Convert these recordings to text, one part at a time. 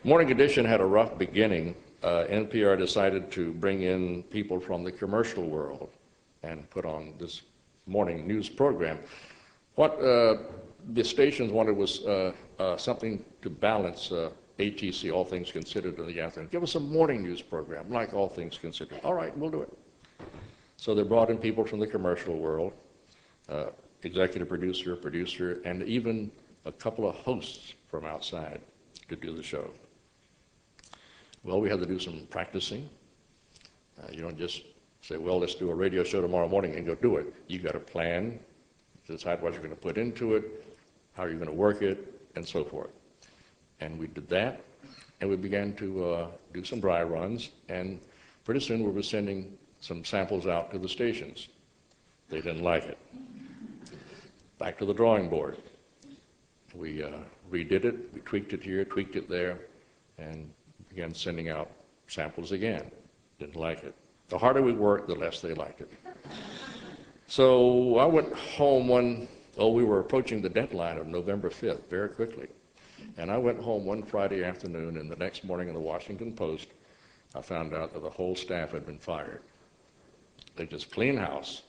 Morning Edition had a rough beginning. NPR decided to bring in people from the commercial world and put on this morning news program. What the stations wanted was something to balance ATC, All Things Considered, in the afternoon. Give us a morning news program like All Things Considered. All right, we'll do it. So they brought in people from the commercial world, executive producer, and even a couple of hosts from outside to do the show. Well, we had to do some practicing. You don't just say, well, let's do a radio show tomorrow morning and go do it. You got to plan, decide what you're going to put into it, how you're going to work it, and so forth. And we did that, and we began to do some dry runs, and pretty soon we were sending some samples out to the stations. They didn't like it. Back to the drawing board. We redid it, we tweaked it here, tweaked it there, and began sending out samples again. Didn't like it. The harder we worked, the less they liked it. So I went home we were approaching the deadline of November 5th very quickly. And I went home one Friday afternoon, and the next morning in the Washington Post, I found out that the whole staff had been fired. They just cleaned house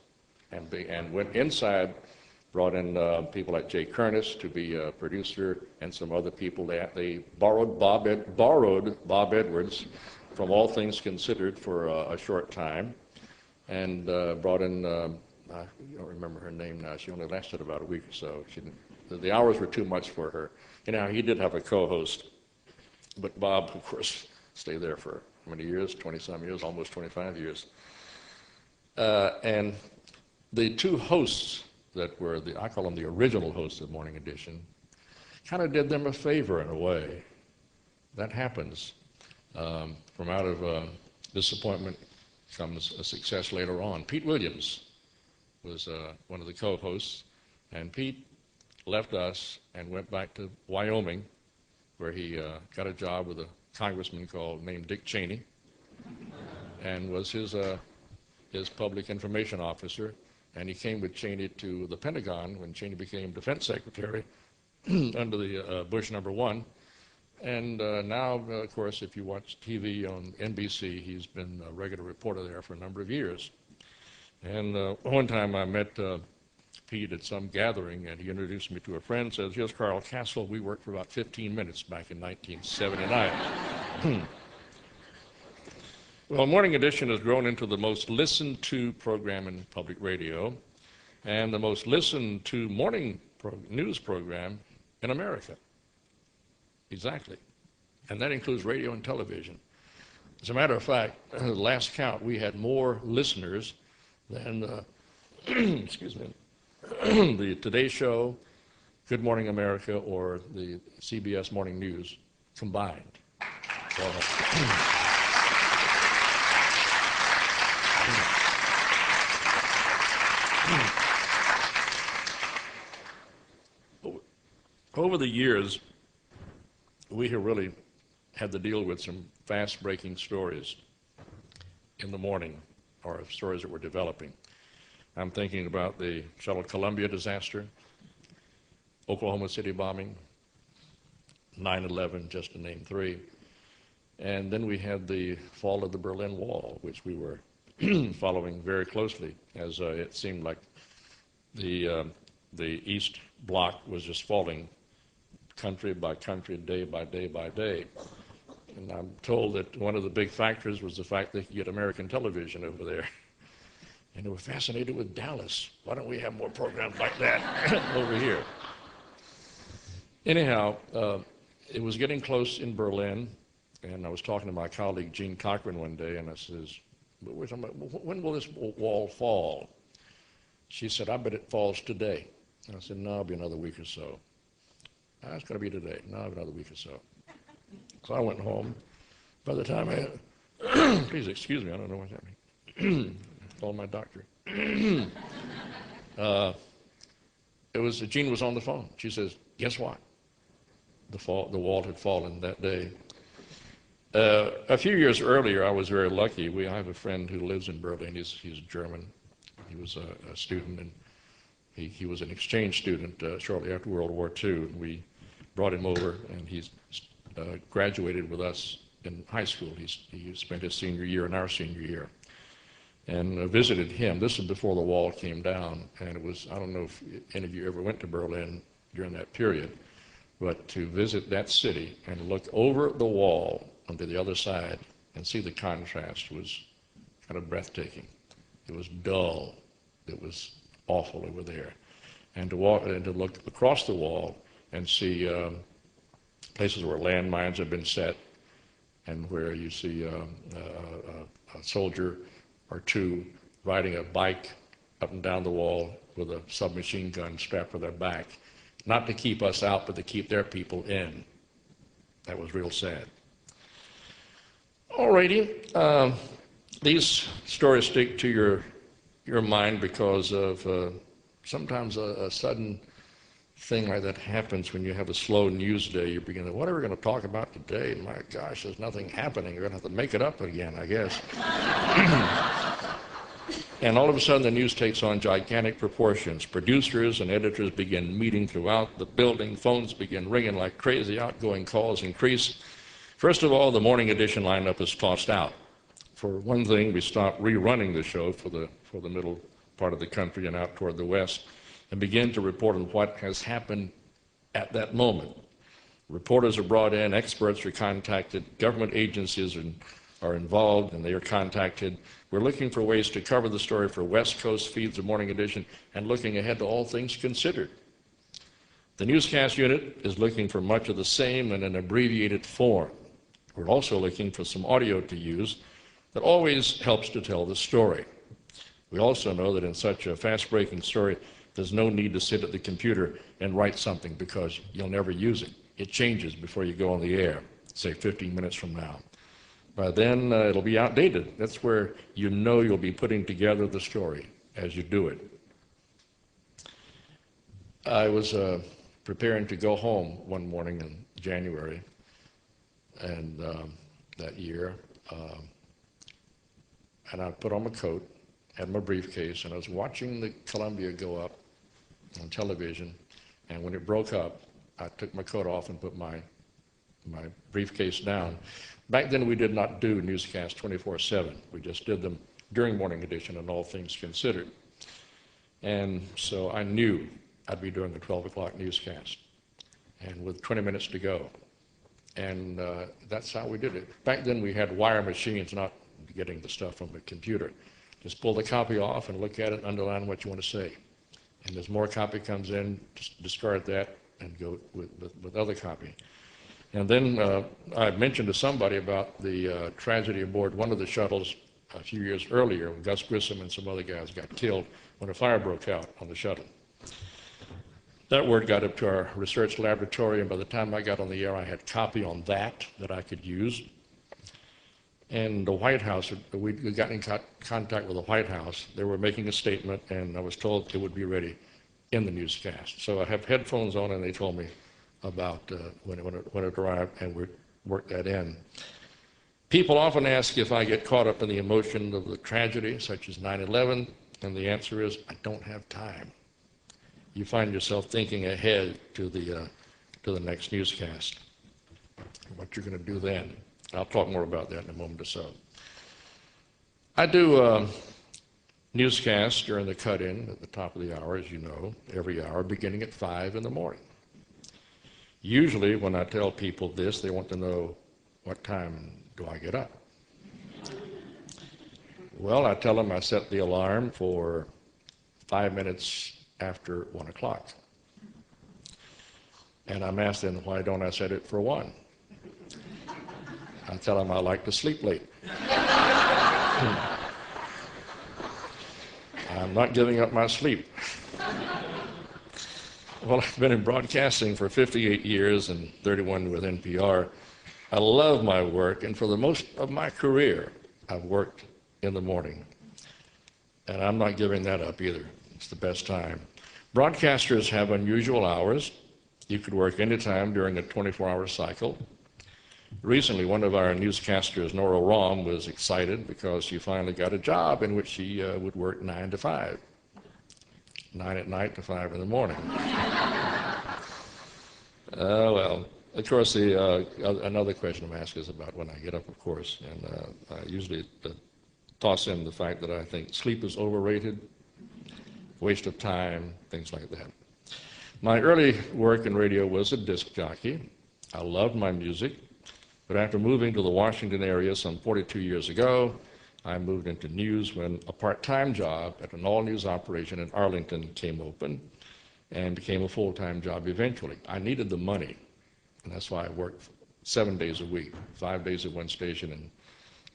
and went inside, brought in people like Jay Kernis to be a producer and some other people. They borrowed Bob Edwards from All Things Considered for a short time, and brought in, I don't remember her name now, she only lasted about a week or so. The hours were too much for her. You know, he did have a co-host, but Bob, of course, stayed there for how many years? 20-some years, almost 25 years. And the two hosts that were I call them the original hosts of Morning Edition, kind of did them a favor in a way. That happens. From out of disappointment comes a success later on. Pete Williams was one of the co-hosts, and Pete left us and went back to Wyoming, where he got a job with a congressman named Dick Cheney, and was his public information officer. And he came with Cheney to the Pentagon when Cheney became defense secretary under the Bush #1. And now, of course, if you watch TV on NBC, he's been a regular reporter there for a number of years. And one time I met Pete at some gathering, and he introduced me to a friend, says, here's Carl Kasell. We worked for about 15 minutes back in 1979. Well, Morning Edition has grown into the most listened to program in public radio and the most listened to morning news program in America. Exactly. And that includes radio and television. As a matter of fact, last count, we had more listeners than, excuse me, the Today Show, Good Morning America, or the CBS Morning News combined. So, over the years, we have really had to deal with some fast-breaking stories in the morning, or stories that we're developing. I'm thinking about the Shuttle Columbia disaster, Oklahoma City bombing, 9/11, just to name three. And then we had the fall of the Berlin Wall, which we were following very closely, as it seemed like the East Bloc was just falling country by country, day by day by day. And I'm told that one of the big factors was the fact that you get American television over there. And they were fascinated with Dallas. Why don't we have more programs like that over here? Anyhow, it was getting close in Berlin, and I was talking to my colleague Gene Cochran one day, and I says, when will this wall fall? She said, I bet it falls today. And I said, no, it'll be another week or so. It's going to be today. No, another week or so. So I went home. By the time I, please excuse me, I don't know what's happening. Call my doctor. Jean was on the phone. She says, guess what? The wall had fallen that day. A few years earlier, I was very lucky. I have a friend who lives in Berlin. He's German. He was a student, and he was an exchange student shortly after World War II. And we brought him over, and he graduated with us in high school. He spent his senior year and our senior year. And visited him. This was before the wall came down, and it was, I don't know if any of you ever went to Berlin during that period, but to visit that city and look over the wall onto the other side and see the contrast was kind of breathtaking. It was dull. It was awful over there. And to walk and to look across the wall and see places where landmines have been set and where you see a soldier or two riding a bike up and down the wall with a submachine gun strapped to their back, not to keep us out, but to keep their people in. That was real sad. All righty. These stories stick to your mind because of sometimes a sudden thing like that happens when you have a slow news day. You begin to, what are we going to talk about today? My gosh, there's nothing happening. You're going to have to make it up again, I guess. And all of a sudden, the news takes on gigantic proportions. Producers and editors begin meeting throughout the building. Phones begin ringing like crazy. Outgoing calls increase. First of all, the morning edition lineup is tossed out. For one thing, we stop rerunning the show for the middle part of the country and out toward the west, and begin to report on what has happened at that moment. Reporters are brought in, experts are contacted, government agencies are involved, and they are contacted. We're looking for ways to cover the story for West Coast feeds of Morning Edition and looking ahead to all things considered. The newscast unit is looking for much of the same in an abbreviated form. We're also looking for some audio to use that always helps to tell the story. We also know that in such a fast-breaking story, there's no need to sit at the computer and write something because you'll never use it. It changes before you go on the air, say 15 minutes from now. By then, it'll be outdated. That's where you know you'll be putting together the story as you do it. I was preparing to go home one morning in January and that year, and I put on my coat, had my briefcase, and I was watching the Columbia go up on television, and when it broke up, I took my coat off and put my briefcase down. Back then, we did not do newscasts 24/7. We just did them during Morning Edition and All Things Considered. And so I knew I'd be doing the 12 o'clock newscast, and with 20 minutes to go. And that's how we did it. Back then, we had wire machines, not getting the stuff from the computer. Just pull the copy off and look at it and underline what you want to say. And as more copy comes in, just discard that and go with other copy. And then I mentioned to somebody about the tragedy aboard one of the shuttles a few years earlier when Gus Grissom and some other guys got killed when a fire broke out on the shuttle. That word got up to our research laboratory, and by the time I got on the air, I had copy on that I could use. And the White House, we got in contact with the White House. They were making a statement, and I was told it would be ready in the newscast. So I have headphones on, and they told me about when it arrived, and we worked that in. People often ask if I get caught up in the emotion of the tragedy, such as 9/11, and the answer is I don't have time. You find yourself thinking ahead to the next newscast, what you're going to do then. I'll talk more about that in a moment or so. I do newscasts during the cut-in at the top of the hour, as you know, every hour, beginning at 5 in the morning. Usually when I tell people this, they want to know, what time do I get up? Well, I tell them I set the alarm for 5 minutes after 1 o'clock. And I'm asked then, why don't I set it for 1? I tell them I like to sleep late. I'm not giving up my sleep. Well, I've been in broadcasting for 58 years and 31 with NPR. I love my work, and for the most of my career, I've worked in the morning. And I'm not giving that up either. It's the best time. Broadcasters have unusual hours. You could work anytime during a 24-hour cycle. Recently, one of our newscasters, Nora Rahm, was excited because she finally got a job in which she would work 9 to 5. 9 at night to 5 in the morning. Well, Of course, another question I'm asked is about when I get up, of course, and I usually toss in the fact that I think sleep is overrated, waste of time, things like that. My early work in radio was a disc jockey. I loved my music, but after moving to the Washington area some 42 years ago, I moved into news when a part-time job at an all-news operation in Arlington came open and became a full-time job eventually. I needed the money, and that's why I worked 7 days a week, 5 days at one station and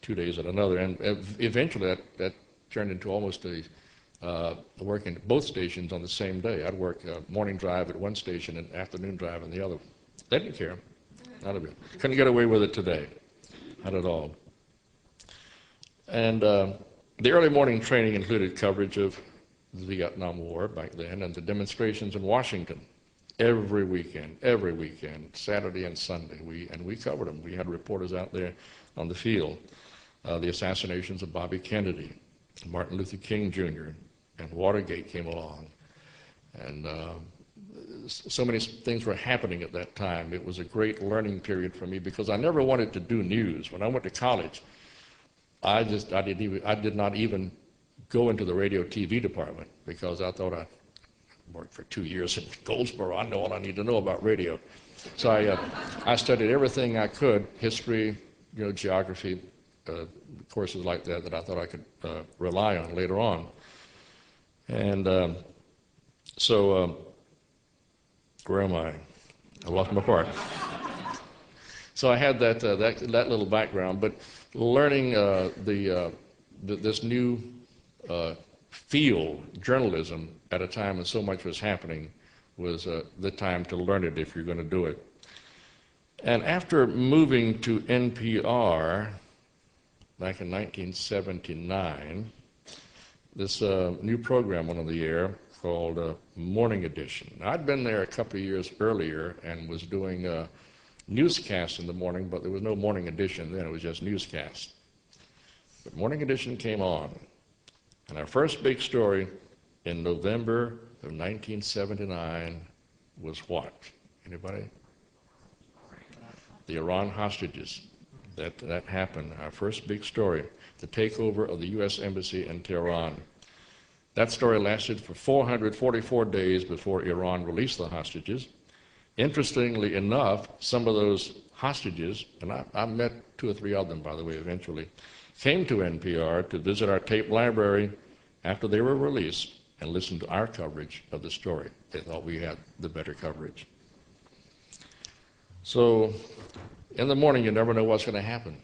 2 days at another. And eventually that turned into almost working at both stations on the same day. I'd work morning drive at one station and afternoon drive on the other. They didn't care. Not a bit. Couldn't get away with it today. Not at all. And the early morning training included coverage of the Vietnam War back then and the demonstrations in Washington every weekend, Saturday and Sunday. We covered them. We had reporters out there on the field. The assassinations of Bobby Kennedy, Martin Luther King Jr., and Watergate came along. And so many things were happening at that time. It was a great learning period for me because I never wanted to do news. When I went to college, I did not even go into the radio TV department because I thought I worked for 2 years in Goldsboro. I know all I need to know about radio. So I studied everything I could, history, geography, courses like that I thought I could rely on later on. And so where am I? I lost my part. So I had that little background, but learning this new field, journalism, at a time when so much was happening was the time to learn it if you're going to do it. And after moving to NPR back in 1979, this new program went on the air called Morning Edition. Now, I'd been there a couple of years earlier and was doing newscasts in the morning, but there was no Morning Edition then. It was just newscasts. But Morning Edition came on, and our first big story in November of 1979 was what? Anybody? The Iran hostages. That happened, our first big story, the takeover of the U.S. Embassy in Tehran. That story lasted for 444 days before Iran released the hostages. Interestingly enough, some of those hostages, and I met 2 or 3 of them, by the way, eventually, came to NPR to visit our tape library after they were released and listen to our coverage of the story. They thought we had the better coverage. So in the morning, you never know what's going to happen.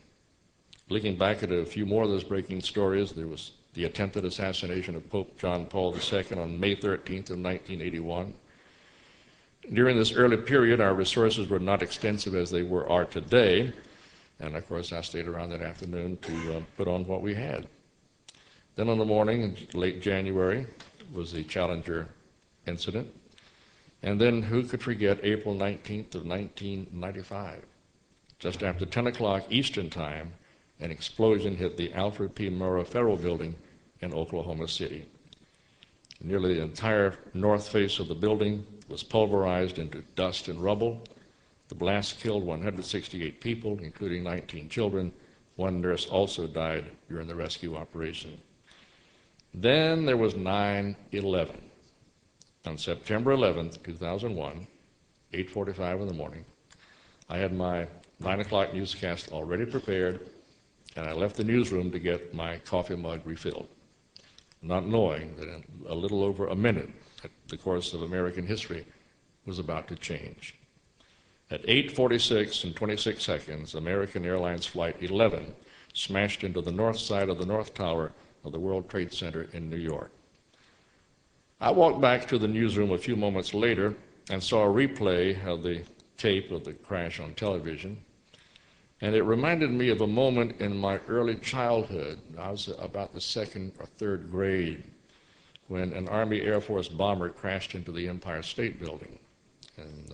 Looking back at a few more of those breaking stories, there was the attempted assassination of Pope John Paul II on May 13th of 1981. During this early period, our resources were not extensive as they are today. And of course, I stayed around that afternoon to put on what we had. Then in the morning, in late January, was the Challenger incident. And then who could forget April 19th of 1995? Just after 10 o'clock Eastern Time, an explosion hit the Alfred P. Murrah Federal Building in Oklahoma City. Nearly the entire north face of the building was pulverized into dust and rubble. The blast killed 168 people, including 19 children. One nurse also died during the rescue operation. Then there was 9/11. On September 11th, 2001, 8:45 in the morning, I had my 9 o'clock newscast already prepared, and I left the newsroom to get my coffee mug refilled, not knowing that in a little over a minute, the course of American history was about to change. At 8:46 and 26 seconds, American Airlines Flight 11 smashed into the north side of the North Tower of the World Trade Center in New York. I walked back to the newsroom a few moments later and saw a replay of the tape of the crash on television, and it reminded me of a moment in my early childhood. I was about the 2nd or 3rd grade when an Army Air Force bomber crashed into the Empire State Building, and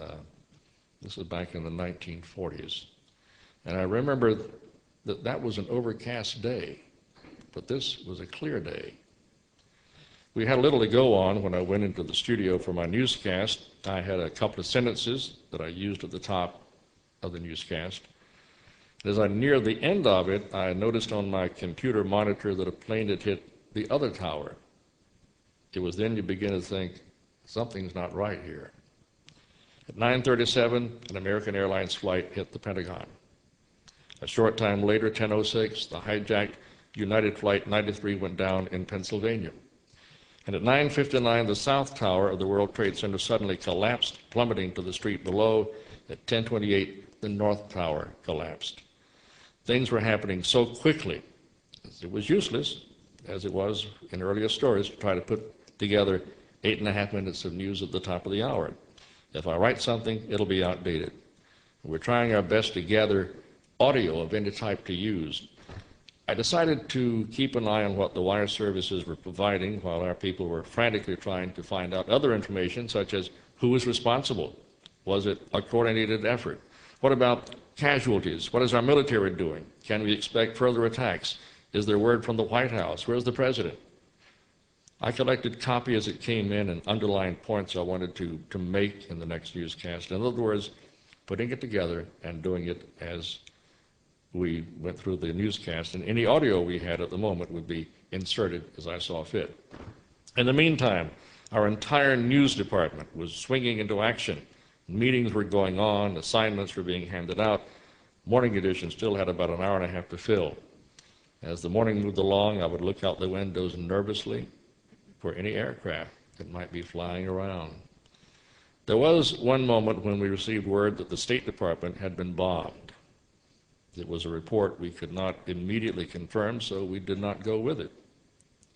this was back in the 1940s. And I remember that was an overcast day, but this was a clear day. We had a little to go on when I went into the studio for my newscast. I had a couple of sentences that I used at the top of the newscast. As I neared the end of it, I noticed on my computer monitor that a plane had hit the other tower. It was then you begin to think, something's not right here. At 9:37, an American Airlines flight hit the Pentagon. A short time later, 10:06, the hijacked United Flight 93 went down in Pennsylvania. And at 9:59, the South Tower of the World Trade Center suddenly collapsed, plummeting to the street below. At 10:28, the North Tower collapsed. Things were happening so quickly, it was useless, as it was in earlier stories, to try to put together 8.5 minutes of news at the top of the hour. If I write something, it'll be outdated. We're trying our best to gather audio of any type to use. I decided to keep an eye on what the wire services were providing while our people were frantically trying to find out other information, such as who was responsible. Was it a coordinated effort? What about casualties? What is our military doing? Can we expect further attacks? Is there word from the White House? Where's the president? I collected copy as it came in and underlined points I wanted to make in the next newscast. In other words, putting it together and doing it as we went through the newscast, and any audio we had at the moment would be inserted as I saw fit. In the meantime, our entire news department was swinging into action. Meetings were going on, assignments were being handed out. Morning edition still had about an hour and a half to fill. As the morning moved along, I would look out the windows nervously for any aircraft that might be flying around. There was one moment when we received word that the State Department had been bombed. It was a report we could not immediately confirm, so we did not go with it.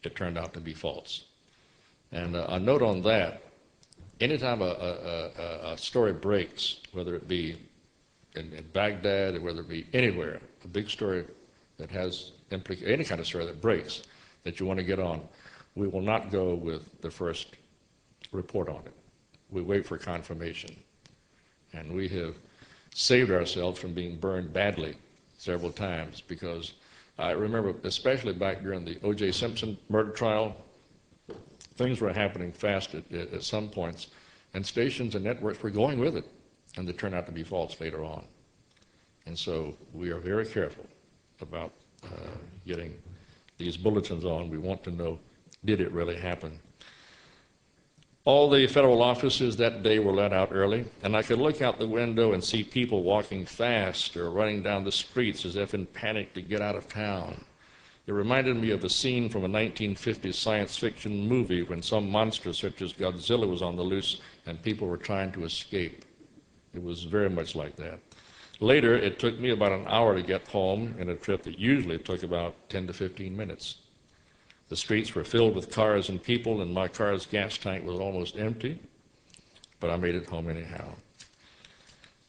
It turned out to be false. And a note on that, anytime a story breaks, whether it be in Baghdad or whether it be anywhere, a big story that has any kind of story that breaks that you want to get on, we will not go with the first report on it. We wait for confirmation. And we have saved ourselves from being burned badly several times, because I remember, especially back during the O.J. Simpson murder trial, things were happening fast at some points, and stations and networks were going with it, and they turned out to be false later on. And so we are very careful about getting these bulletins on. We want to know, did it really happen? All the federal offices that day were let out early, and I could look out the window and see people walking fast or running down the streets as if in panic to get out of town. It reminded me of a scene from a 1950s science fiction movie when some monster such as Godzilla was on the loose and people were trying to escape. It was very much like that. Later, it took me about an hour to get home in a trip that usually took about 10 to 15 minutes. The streets were filled with cars and people, and my car's gas tank was almost empty, but I made it home anyhow.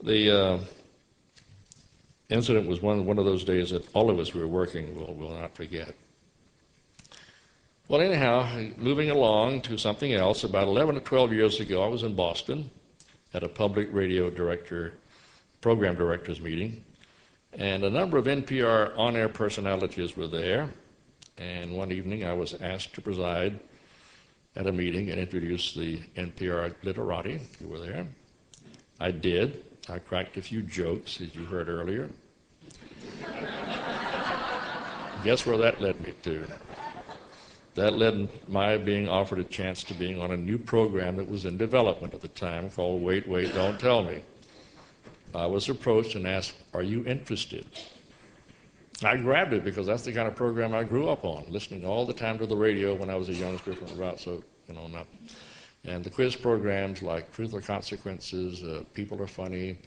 The incident was one of those days that all of us who were working will not forget. Well, anyhow, moving along to something else, about 11 or 12 years ago, I was in Boston at a public radio program directors meeting, and a number of NPR on-air personalities were there. And one evening I was asked to preside at a meeting and introduce the NPR literati who were there. I did. I cracked a few jokes, as you heard earlier. Guess where that led me to? That led my being offered a chance to being on a new program that was in development at the time called Wait, Wait, Don't Tell Me. I was approached and asked, "Are you interested?" I grabbed it because that's the kind of program I grew up on, listening all the time to the radio when I was a youngster from about, not. And the quiz programs like Truth or Consequences, People Are Funny,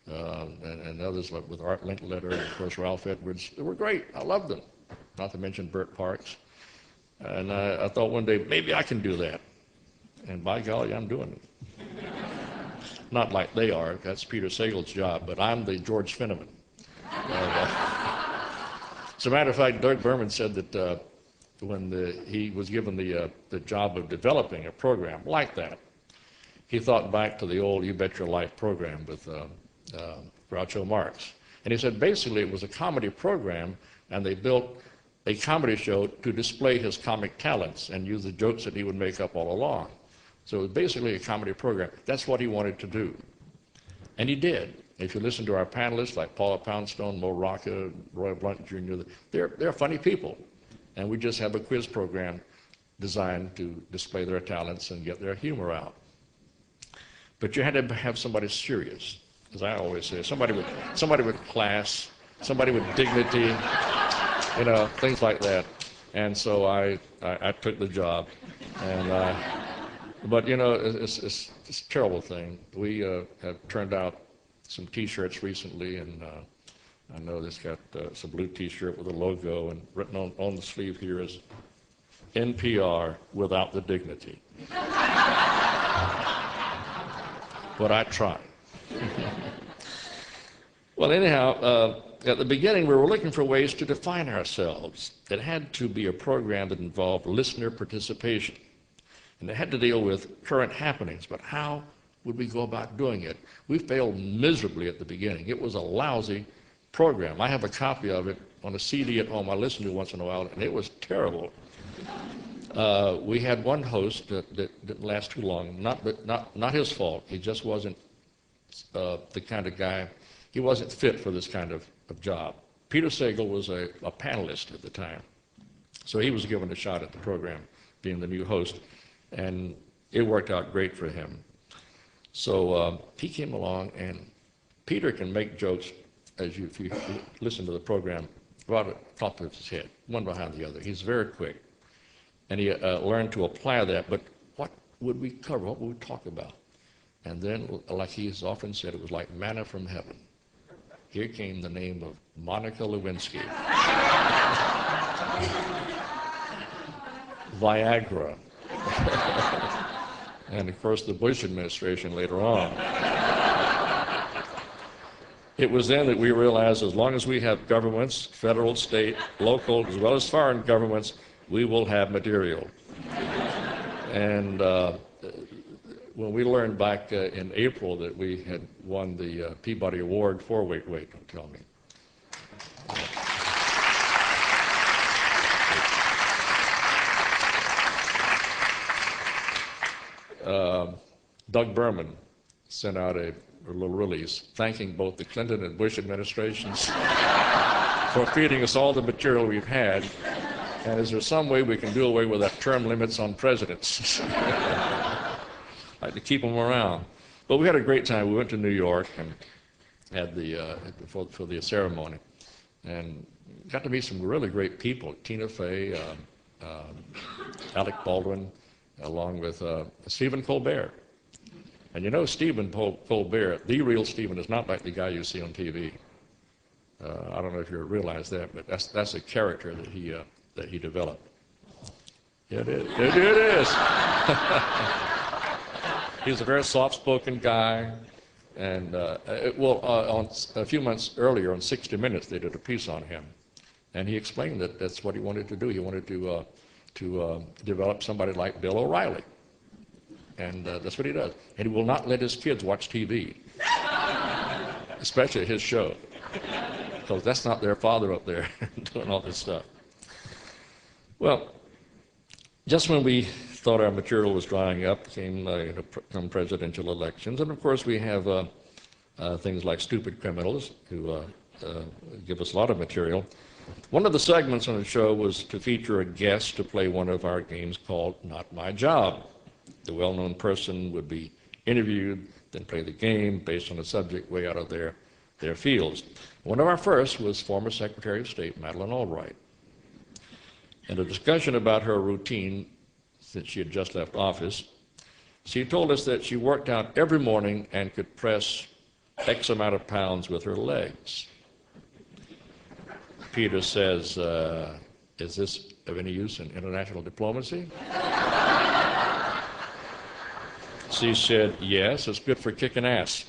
and others like with Art Linkletter and, of course, Ralph Edwards, they were great. I loved them, not to mention Burt Parks. And I thought one day, maybe I can do that. And by golly, I'm doing it. Not like they are. That's Peter Sagal's job, but I'm the George Fenneman. As a matter of fact, Doug Berman said that when he was given the job of developing a program like that, he thought back to the old You Bet Your Life program with Groucho Marx. And he said basically it was a comedy program, and they built a comedy show to display his comic talents and use the jokes that he would make up all along. So it was basically a comedy program. That's what he wanted to do. And he did. If you listen to our panelists like Paula Poundstone, Mo Rocca, Roy Blunt Jr., they're funny people. And we just have a quiz program designed to display their talents and get their humor out. But you had to have somebody serious, as I always say, somebody with class, somebody with dignity, things like that. And so I took the job. And but it's a terrible thing. We have turned out some T-shirts recently, and I know this got some blue T-shirt with a logo, and written on the sleeve here is NPR without the dignity. But I try. Well, anyhow, at the beginning, we were looking for ways to define ourselves. It had to be a program that involved listener participation. And it had to deal with current happenings, but how would we go about doing it? We failed miserably at the beginning. It was a lousy program. I have a copy of it on a CD at home I listen to once in a while, and it was terrible. We had one host that didn't last too long. Not his fault. He just wasn't the kind of guy. He wasn't fit for this kind of job. Peter Sagal was a panelist at the time, so he was given a shot at the program, being the new host, and it worked out great for him. So he came along, and Peter can make jokes, if you listen to the program, about the top of his head, one behind the other. He's very quick. And he learned to apply that, but what would we cover? What would we talk about? And then, like he's often said, it was like manna from heaven. Here came the name of Monica Lewinsky. Viagra. And of course the Bush administration later on. It was then that we realized as long as we have governments, federal, state, local, as well as foreign governments, we will have material. And when we learned back in April that we had won the Peabody Award for Wait Wait, don't tell me. Doug Berman sent out a little release thanking both the Clinton and Bush administrations for feeding us all the material we've had. And is there some way we can do away with that term limits on presidents? Like to keep them around. But we had a great time. We went to New York and had for the ceremony, and got to meet some really great people. Tina Fey, Alec Baldwin, along with Stephen Colbert. And Stephen Colbert, the real Stephen, is not like the guy you see on TV. I don't know if you realize that, but that's a character that he developed. It is. It is. He's a very soft-spoken guy, and on a few months earlier on 60 Minutes, they did a piece on him, and he explained that that's what he wanted to do. He wanted to develop somebody like Bill O'Reilly, and that's what he does. And he will not let his kids watch TV, especially his show, because that's not their father up there doing all this stuff. Well, just when we thought our material was drying up, came presidential elections, and of course we have things like Stupid Criminals, who give us a lot of material. One of the segments on the show was to feature a guest to play one of our games called Not My Job. The well-known person would be interviewed, then play the game based on a subject way out of their fields. One of our first was former Secretary of State Madeleine Albright. In a discussion about her routine since she had just left office, she told us that she worked out every morning and could press X amount of pounds with her legs. Peter says, is this of any use in international diplomacy? She said, yes, it's good for kicking ass.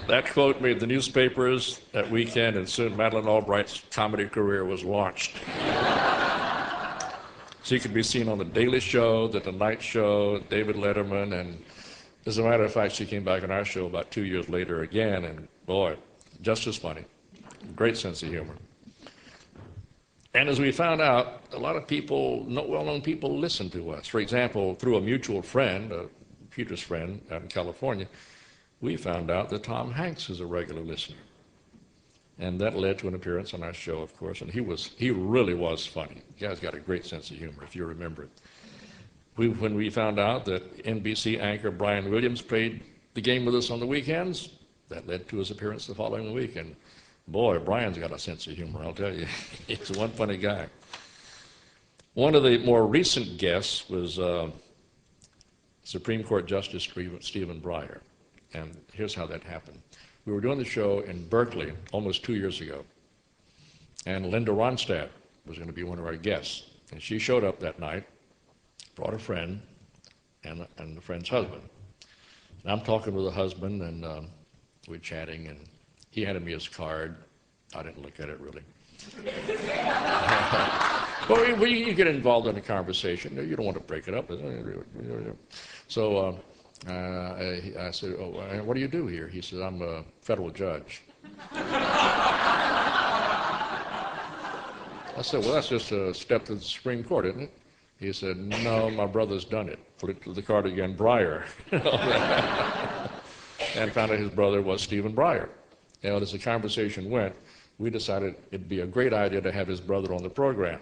That quote made the newspapers that weekend, and soon Madeleine Albright's comedy career was launched. She could be seen on The Daily Show, The Tonight Show, David Letterman, and as a matter of fact, she came back on our show about 2 years later again, and boy, just as funny. Great sense of humor. And as we found out, a lot of people, well-known people, listen to us. For example, through a mutual friend, Peter's friend out in California, we found out that Tom Hanks is a regular listener. And that led to an appearance on our show, of course, and he really was funny. The guy's got a great sense of humor, if you remember it. When we found out that NBC anchor Brian Williams played the game with us on the weekends, that led to his appearance the following week. And boy, Brian's got a sense of humor, I'll tell you. He's one funny guy. One of the more recent guests was Supreme Court Justice Stephen Breyer. And here's how that happened. We were doing the show in Berkeley almost 2 years ago. And Linda Ronstadt was going to be one of our guests. And she showed up that night, brought a friend and the friend's husband. And I'm talking with the husband, and we're chatting, and he handed me his card. I didn't look at it, really. Well, you get involved in a conversation. You don't want to break it up. So I said, "Oh, what do you do here?" He said, "I'm a federal judge." I said, "Well, that's just a step to the Supreme Court, isn't it?" He said, "No, my brother's done it." Flipped the card again, Breyer. And found out his brother was Stephen Breyer. And as the conversation went, we decided it'd be a great idea to have his brother on the program.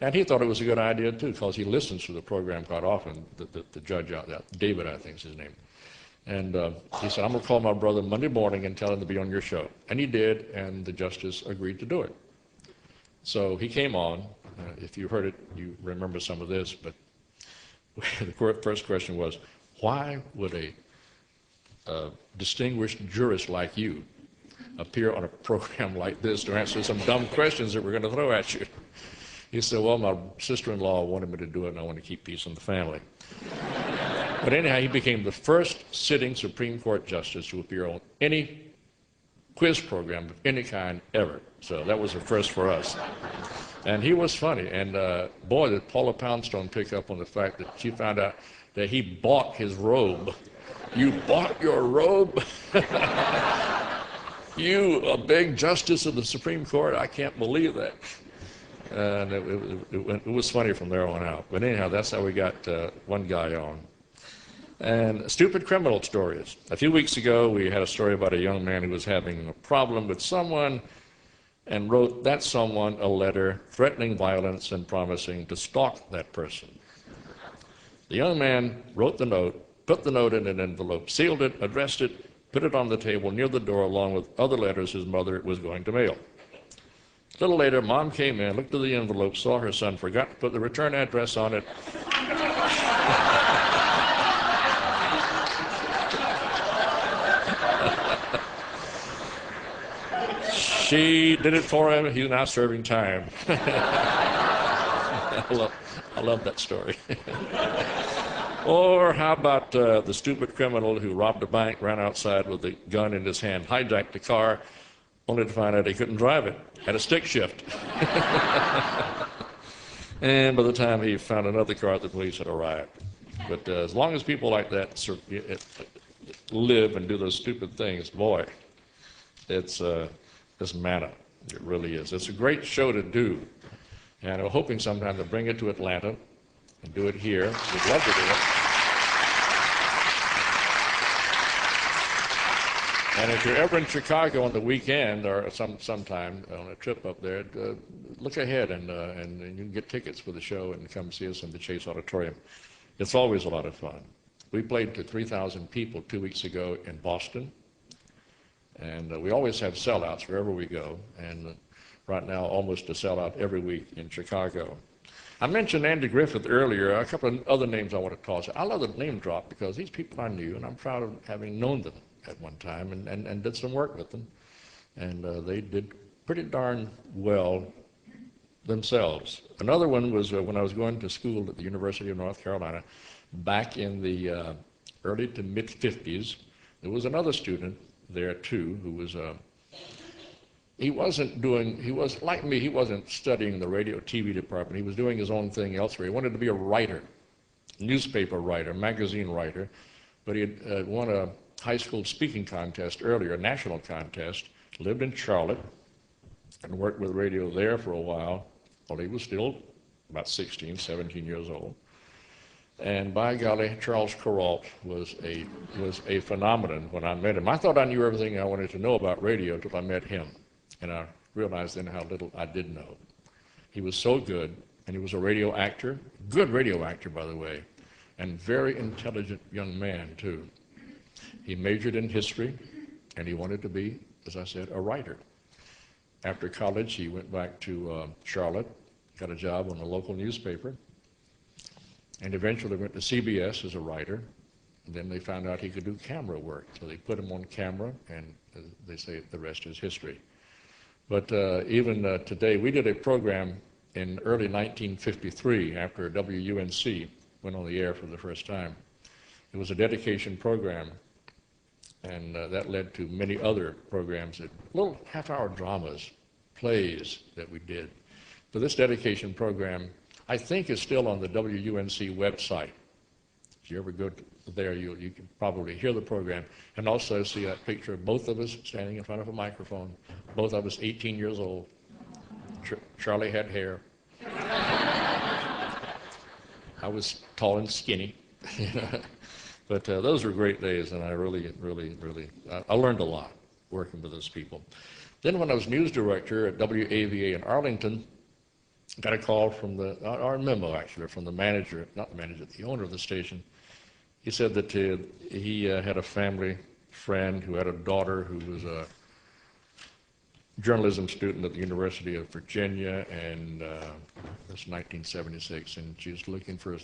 And he thought it was a good idea, too, because he listens to the program quite often, the judge out there, David, I think is his name. And he said, "I'm going to call my brother Monday morning and tell him to be on your show." And he did, and the justice agreed to do it. So he came on. If you heard it, you remember some of this, but the first question was, why would a distinguished jurist like you appear on a program like this to answer some dumb questions that we're going to throw at you? He said, "Well, my sister-in-law wanted me to do it, and I want to keep peace in the family." But anyhow, he became the first sitting Supreme Court justice to appear on any quiz program of any kind ever. So that was a first for us. And he was funny. And boy, did Paula Poundstone pick up on the fact that she found out that he bought his robe. "You bought your robe? You, a big justice of the Supreme Court? I can't believe that." And it was funny from there on out. But anyhow, that's how we got one guy on. And stupid criminal stories. A few weeks ago, we had a story about a young man who was having a problem with someone and wrote that someone a letter threatening violence and promising to stalk that person. The young man wrote the note, put the note in an envelope, sealed it, addressed it, put it on the table near the door along with other letters his mother was going to mail. A little later, Mom came in, looked at the envelope, saw her son, forgot to put the return address on it. She did it for him. He's now serving time. I love that story. Or how about the stupid criminal who robbed a bank, ran outside with a gun in his hand, hijacked the car, only to find out he couldn't drive it, had a stick shift. And by the time he found another car, the police had arrived. But as long as people like that live and do those stupid things, boy, it's manna. It really is. It's a great show to do. And we're hoping sometime to bring it to Atlanta and do it here. We'd love to do it. And if you're ever in Chicago on the weekend or sometime on a trip up there, look ahead and you can get tickets for the show and come see us in the Chase Auditorium. It's always a lot of fun. We played to 3,000 people 2 weeks ago in Boston. And we always have sellouts wherever we go. And right now, almost a sellout every week in Chicago. I mentioned Andy Griffith earlier. A couple of other names I want to toss. I love the name drop because these people I knew, and I'm proud of having known them at one time and did some work with them. And they did pretty darn well themselves. Another one was when I was going to school at the University of North Carolina back in the early to mid-50s. There was another student there too who was he was like me. He wasn't studying the radio TV department. He was doing his own thing elsewhere. He wanted to be a writer, newspaper writer, magazine writer, but he had won a high school speaking contest earlier, a national contest, lived in Charlotte and worked with radio there for a while, Well, he was still about 16, 17 years old. And by golly, Charles Kuralt was a phenomenon when I met him. I thought I knew everything I wanted to know about radio until I met him. And I realized then how little I did know. He was so good, and he was a radio actor, good radio actor, by the way, and very intelligent young man, too. He majored in history, and he wanted to be, as I said, a writer. After college, he went back to Charlotte, got a job on a local newspaper, and eventually went to CBS as a writer. And then they found out he could do camera work, so they put him on camera, and they say the rest is history. But even today, we did a program in early 1953 after WUNC went on the air for the first time. It was a dedication program, and that led to many other programs, little half-hour dramas, plays that we did. But this dedication program, I think, is still on the WUNC website. If you ever go there, you can probably hear the program and also see that picture of both of us standing in front of a microphone, both of us 18 years old. Charlie had hair. I was tall and skinny. But those were great days, and I really I learned a lot working with those people. Then when I was news director at WAVA in Arlington, got a call from our memo actually, from the manager, not the manager, the owner of the station. He said that he had a family friend who had a daughter who was a journalism student at the University of Virginia, and that's 1976, and she was looking for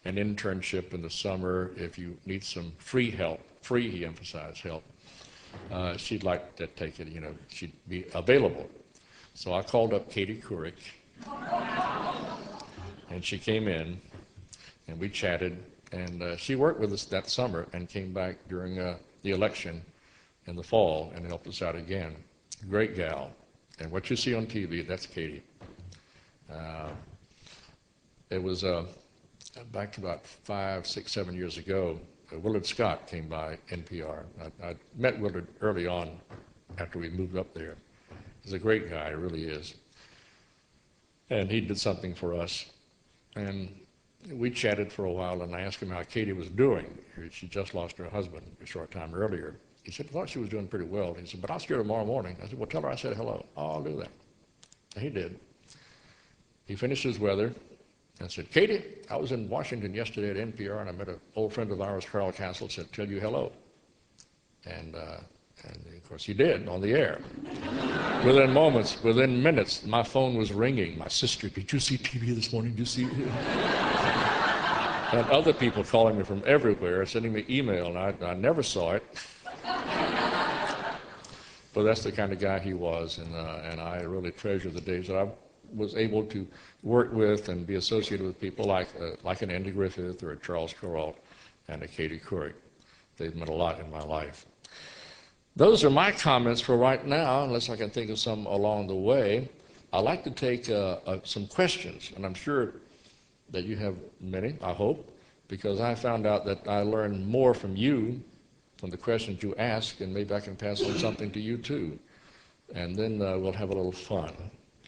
an internship in the summer if you need some free help, he emphasized help. She'd like to take it, she'd be available. So I called up Katie Couric, and she came in, and we chatted, and she worked with us that summer and came back during the election in the fall and helped us out again. Great gal. And what you see on TV, that's Katie. It was back about 5, 6, 7 years ago. Willard Scott came by NPR. I met Willard early on after we moved up there. He's a great guy, really is. And he did something for us. And we chatted for a while, and I asked him how Katie was doing. She just lost her husband a short time earlier. He said, I thought she was doing pretty well. He said, but I'll see her tomorrow morning. I said, well, tell her I said hello. Oh, I'll do that. And he did. He finished his weather and said, Katie, I was in Washington yesterday at NPR, and I met an old friend of ours, Carl Kasell, said, tell you hello. And of course he did on the air. Within minutes, my phone was ringing. My sister, did you see TV this morning? Did you see? And other people calling me from everywhere, sending me email, and I never saw it. But that's the kind of guy he was, and I really treasure the days that I was able to work with and be associated with people like an Andy Griffith or a Charles Kuralt and a Katie Couric. They've meant a lot in my life. Those are my comments for right now, unless I can think of some along the way. I'd like to take some questions, and I'm sure that you have many, I hope, because I found out that I learned more from you, from the questions you ask, and maybe I can pass on something to you too. And then we'll have a little fun.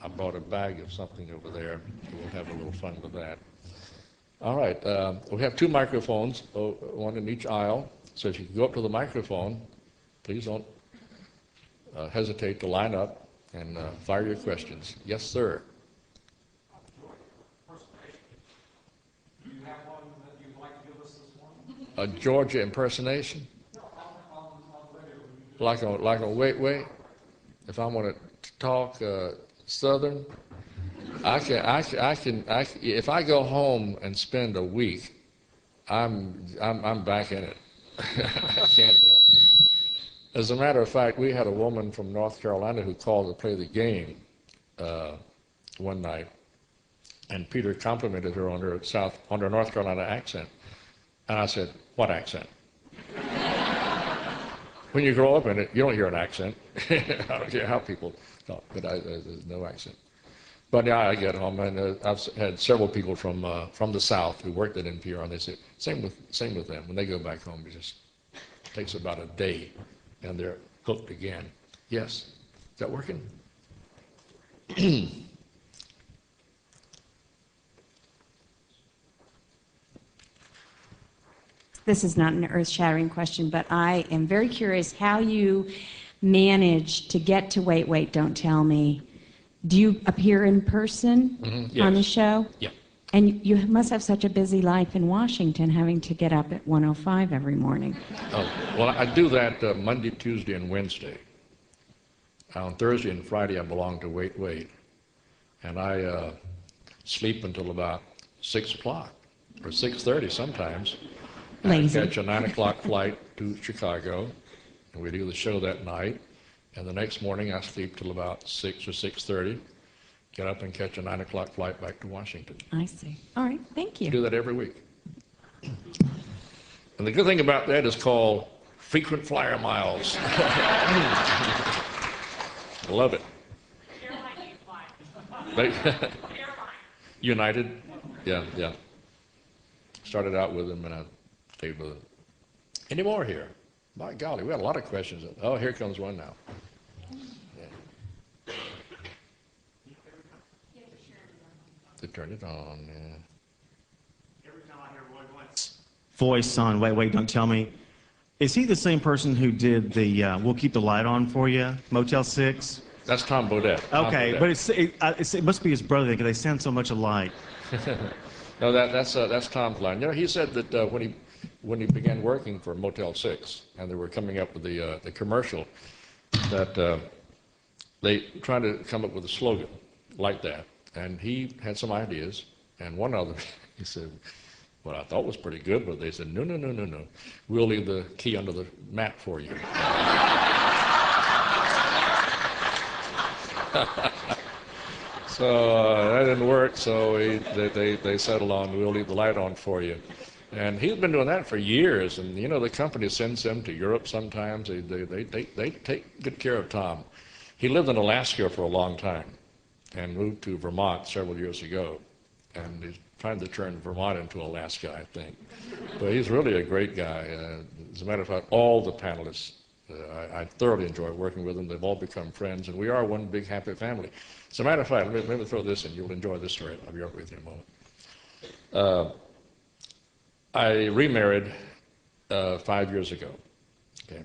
I brought a bag of something over there, so we'll have a little fun with that. All right, we have 2 microphones, one in each aisle, so if you can go up to the microphone, please don't hesitate to line up and fire your questions. Yes, sir. Do you have one that you'd like to give us this morning? A Georgia impersonation? No, on the radio. Like a Wait Wait? If I want to talk Southern, I can. If I go home and spend a week, I'm back in it. I can't help it. As a matter of fact, we had a woman from North Carolina who called to play the game one night, and Peter complimented her on her North Carolina accent, and I said, "What accent?" When you grow up in it, you don't hear an accent. I don't care how people talk, but there's no accent. But yeah, I get home, and I've had several people from the South who worked at NPR, and they say same with them. When they go back home, it just takes about a day, and they're hooked again. Yes, is that working? this is not an earth-shattering question, but I am very curious how you manage to get to Wait, Wait, Don't Tell Me. Do you appear in person Yes. on the show? Yeah. And you must have such a busy life in Washington, having to get up at 1:05 every morning. Oh, well, I do that Monday, Tuesday, and Wednesday. On Thursday and Friday, I belong to Wait Wait, and I sleep until about 6 o'clock or 6:30 sometimes. Lazy. I catch a 9 o'clock flight to Chicago, and we do the show that night. And the next morning, I sleep till about 6 or 6:30, get up and catch a 9 o'clock flight back to Washington. I see. All right, thank I you. do that every week. And the good thing about that is called frequent flyer miles. I love it. United, yeah. Started out with them, and I stayed with them. Any more here? My golly, we had a lot of questions. Oh, here comes one now. Yeah. To turn it on, yeah. Every time I hear Roy Blank's voice on Wait, Wait, Don't Tell Me, is he the same person who did the We'll Keep the Light On For You, Motel 6? That's Tom Bodett. Okay, but it must be his brother because they sound so much alike. No, that's Tom's line. You know, he said that when he began working for Motel 6, and they were coming up with the commercial, that they tried to come up with a slogan like that, and he had some ideas, and one of them, he said, what I thought was pretty good, but they said, no, we'll leave the key under the mat for you. So that didn't work, so they settled on, we'll leave the light on for you. And he's been doing that for years, and you know, the company sends him to Europe sometimes. They take good care of Tom. He lived in Alaska for a long time and moved to Vermont several years ago, and he's trying to turn Vermont into Alaska, I think. But he's really a great guy. As a matter of fact, all the panelists, I thoroughly enjoy working with them. They've all become friends, and we are one big happy family. As a matter of fact, let me throw this in. You'll enjoy this story. I'll be right with you in a moment. I remarried 5 years ago, okay?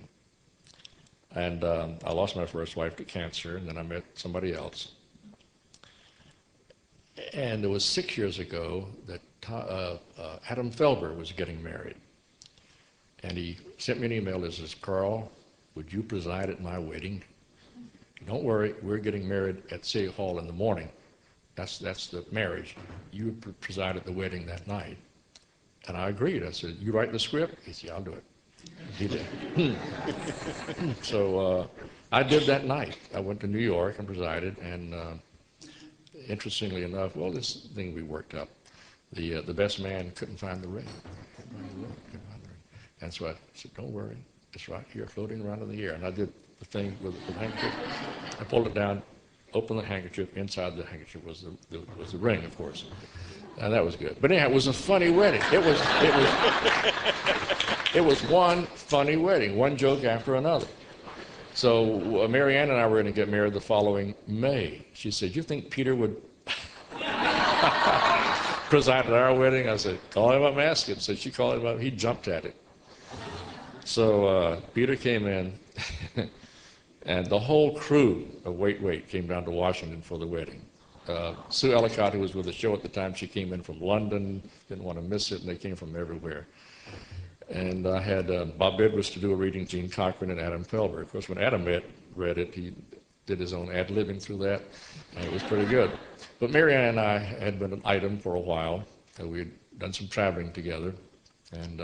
And I lost my first wife to cancer, and then I met somebody else. And it was 6 years ago that Adam Felber was getting married. And he sent me an email that says, Carl, would you preside at my wedding? Don't worry, we're getting married at City Hall in the morning. That's the marriage. You preside at the wedding that night. And I agreed. I said, you write the script? He said, yeah, I'll do it. He did. So I did that night. I went to New York and presided, and interestingly enough, well, this thing we worked up, the best man couldn't find the ring. And so I said, don't worry, it's right here floating around in the air. And I did the thing with the handkerchief. I pulled it down, opened the handkerchief. Inside the handkerchief was the ring, of course. And that was good. But anyhow, it was a funny wedding. It was one funny wedding, one joke after another. So Mary Ann and I were going to get married the following May. She said, you think Peter would preside at our wedding? I said, call him up and ask him. So she called him up. He jumped at it. So Peter came in, and the whole crew of Wait Wait came down to Washington for the wedding. Sue Ellicott, who was with the show at the time, she came in from London, didn't want to miss it, and they came from everywhere. And I had Bob Edwards to do a reading, Gene Cochran, and Adam Felber. Of course, when Adam read it, he did his own ad-libbing through that, and it was pretty good. But Mary Ann and I had been an item for a while, and we had done some traveling together, and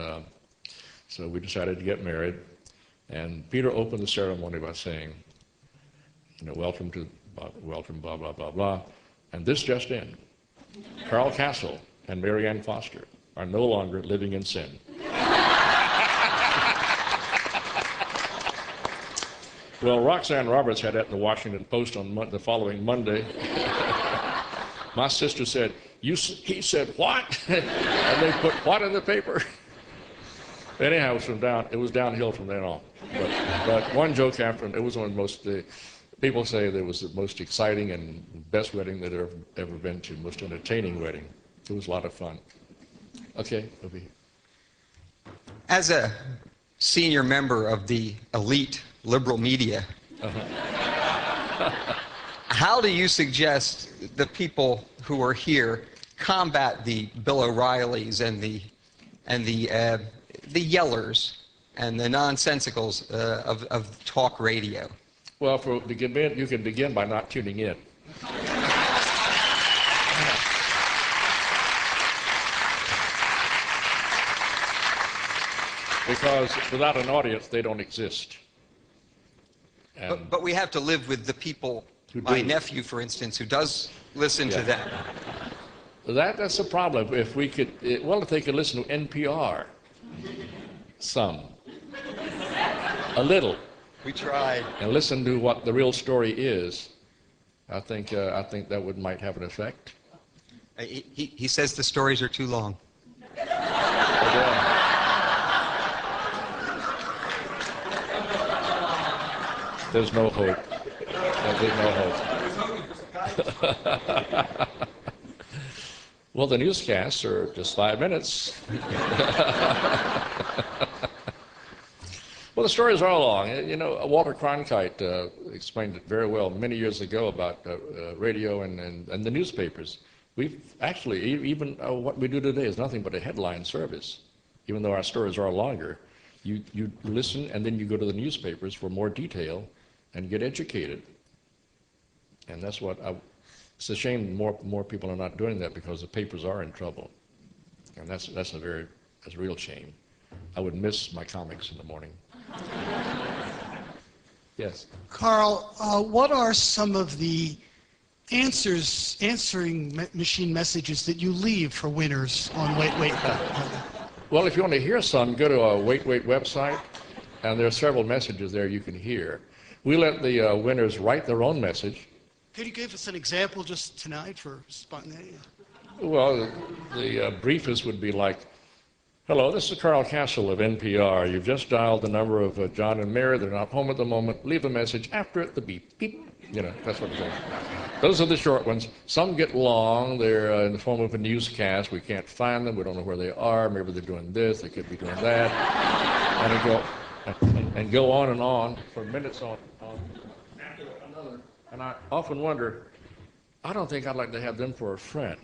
so we decided to get married. And Peter opened the ceremony by saying, you know, welcome, blah, blah, blah, blah. And this just in. Carl Kasell and Mary Ann Foster are no longer living in sin. Well, Roxanne Roberts had that in the Washington Post on the following Monday. My sister said, he said what? And they put what in the paper? Anyhow, it was downhill from then on. But one joke after, it was one of the most, people say that it was the most exciting and best wedding that I've ever been to, most entertaining wedding. It was a lot of fun. Okay, Obi. As a senior member of the elite liberal media, how do you suggest the people who are here combat the Bill O'Reillys and the yellers and the nonsensicals of talk radio? Well, you can begin by not tuning in. Because without an audience, they don't exist. But we have to live with the people, my nephew, for instance, who does listen to them. That's a problem. If they could listen to NPR, a little. We tried. And listen to what the real story is, I think that might have an effect. He says the stories are too long. There's no hope. There's no hope. Well, the newscasts are just 5 minutes. Well, the stories are long. You know, Walter Cronkite explained it very well many years ago about radio and the newspapers. We've actually, even what we do today is nothing but a headline service. Even though our stories are longer, you listen and then you go to the newspapers for more detail and get educated. And that's what it's a shame more people are not doing that, because the papers are in trouble. And that's a real shame. I would miss my comics in the morning. Yes. Carl, what are some of the answering machine messages that you leave for winners on Wait Wait? Well, if you want to hear some, go to our Wait Wait website, and there are several messages there you can hear. We let the winners write their own message. Could you give us an example just tonight for spontaneity? Well, the briefest would be like, "Hello, this is Carl Kasell of NPR. You've just dialed the number of John and Mary. They're not home at the moment. Leave a message after it, the beep, beep." You know, that's what it is. Those are the short ones. Some get long. They're in the form of a newscast. We can't find them. We don't know where they are. Maybe they're doing this. They could be doing that. And go on for minutes on after another. And I often wonder, I don't think I'd like to have them for a friend.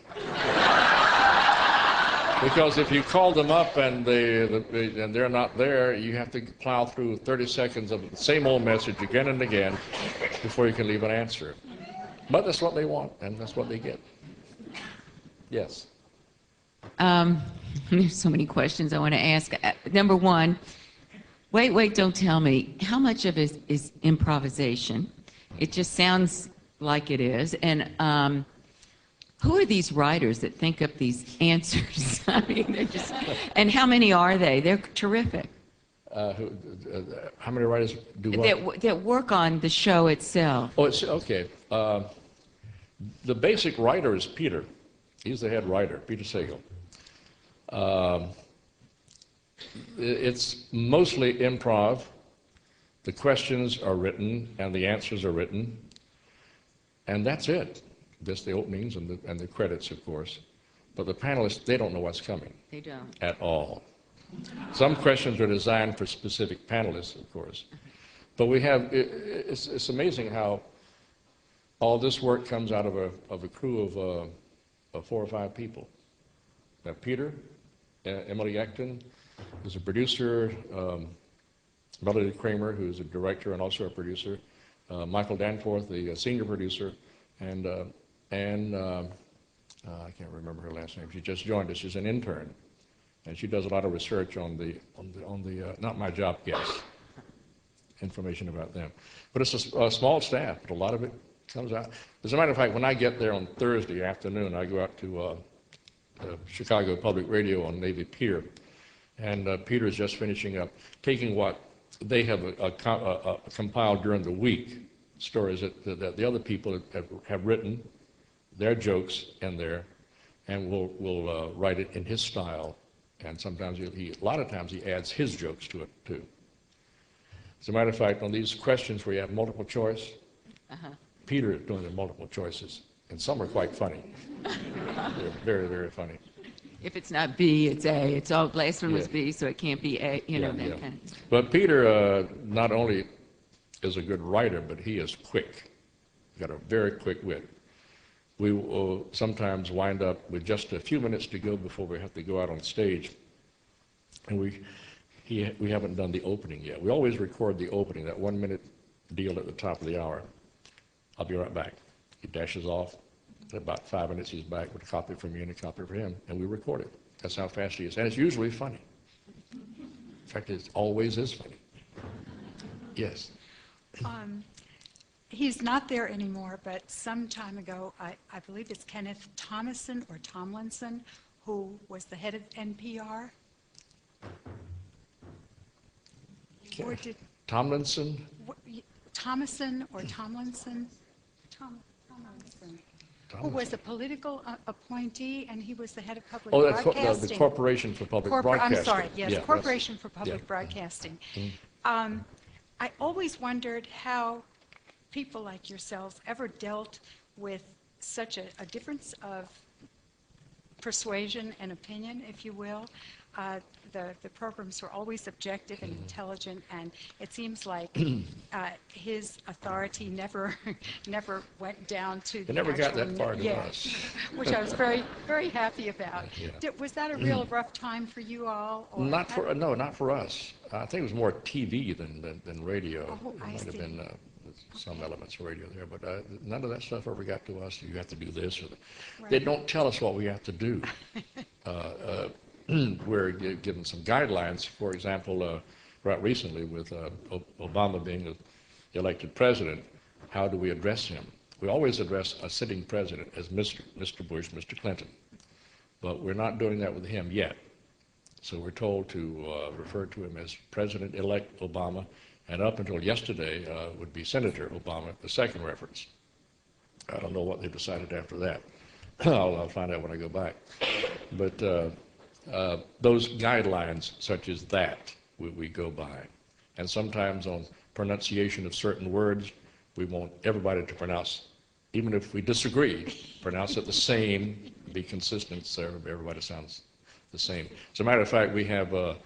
Because if you call them up and they're not there, you have to plow through 30 seconds of the same old message again and again before you can leave an answer. But that's what they want, and that's what they get. Yes. There's so many questions I want to ask. Number one, Wait, Wait, Don't Tell Me. How much of it is improvisation? It just sounds like it is. And who are these writers that think up these answers? I mean, they're just. And how many are they? They're terrific. How many writers do what? That work on the show itself. Oh, it's okay. The basic writer is Peter. He's the head writer, Peter Sagal. It's mostly improv. The questions are written and the answers are written, and that's it. Just the openings and the credits, of course. But the panelists, they don't know what's coming. They don't. At all. Some questions are designed for specific panelists, of course. But we have, it's amazing how all this work comes out of a crew of 4 or 5 people. Peter, Emily Ecton, who's a producer, Melody Kramer, who's a director and also a producer, Michael Danforth, the senior producer, and I can't remember her last name. She just joined us. She's an intern, and she does a lot of research on the not my job guests, information about them. But it's a small staff, but a lot of it comes out. As a matter of fact, when I get there on Thursday afternoon, I go out to Chicago Public Radio on Navy Pier, and Peter is just finishing up, taking what they have compiled during the week, stories that the other people have written, their jokes in there, and will write it in his style. And sometimes a lot of times he adds his jokes to it too. As a matter of fact, on these questions where you have multiple choice, Peter is doing the multiple choices, and some are quite funny. They're very, very funny. If it's not B, it's A. It's all, last one was Yeah. B, so it can't be A, you know, Yeah, that yeah. kind of. But Peter not only is a good writer, but he is quick. He's got a very quick wit. We will sometimes wind up with just a few minutes to go before we have to go out on stage, and we haven't done the opening yet. We always record the opening, that 1 minute deal at the top of the hour. I'll be right back. He dashes off. In about 5 minutes, he's back with a copy for me and a copy for him, and we record it. That's how fast he is, and it's usually funny. In fact, it always is funny. Yes. He's not there anymore, but some time ago, I believe it's Kenneth Thomason or Tomlinson, who was the head of NPR. Or did Tomlinson? Thomason or Tomlinson? Tomlinson. Who was a political appointee, and he was the head of public broadcasting. The Corporation for Public Broadcasting. I'm sorry, yes, Yeah, Corporation for Public yeah. Broadcasting. I always wondered how people like yourselves ever dealt with such a difference of persuasion and opinion, if you will. The programs were always objective and intelligent, and it seems like his authority never went down to the It never got actual that far to yeah, us. which I was very, very happy about. Yeah. Was that a real rough time for you all? Or Not for us. I think it was more TV than radio. Oh, There I might have see. been some elements of radio there, but none of that stuff ever got to us. You have to do this or that. Right. They don't tell us what we have to do. We're given some guidelines. For example, right recently with Obama being elected president, how do we address him? We always address a sitting president as Mr. Bush, Mr. Clinton, but we're not doing that with him yet. So we're told to refer to him as President-elect Obama, and up until yesterday would be Senator Obama, the second reference. I don't know what they've decided after that. I'll find out when I go back. But those guidelines such as that we go by. And sometimes on pronunciation of certain words, we want everybody to pronounce, even if we disagree, pronounce it the same, be consistent so everybody sounds the same. As a matter of fact, we have a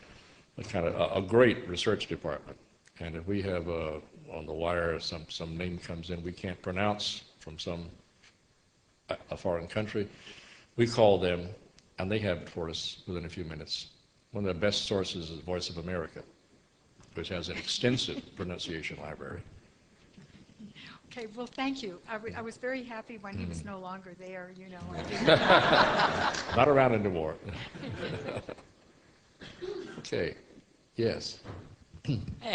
great research department. And if we have on the wire some name comes in we can't pronounce from a foreign country, we call them, and they have it for us within a few minutes. One of the best sources is Voice of America, which has an extensive pronunciation library. Okay, well, thank you. I was very happy when he was no longer there, you know. I didn't Not around anymore. Okay, yes.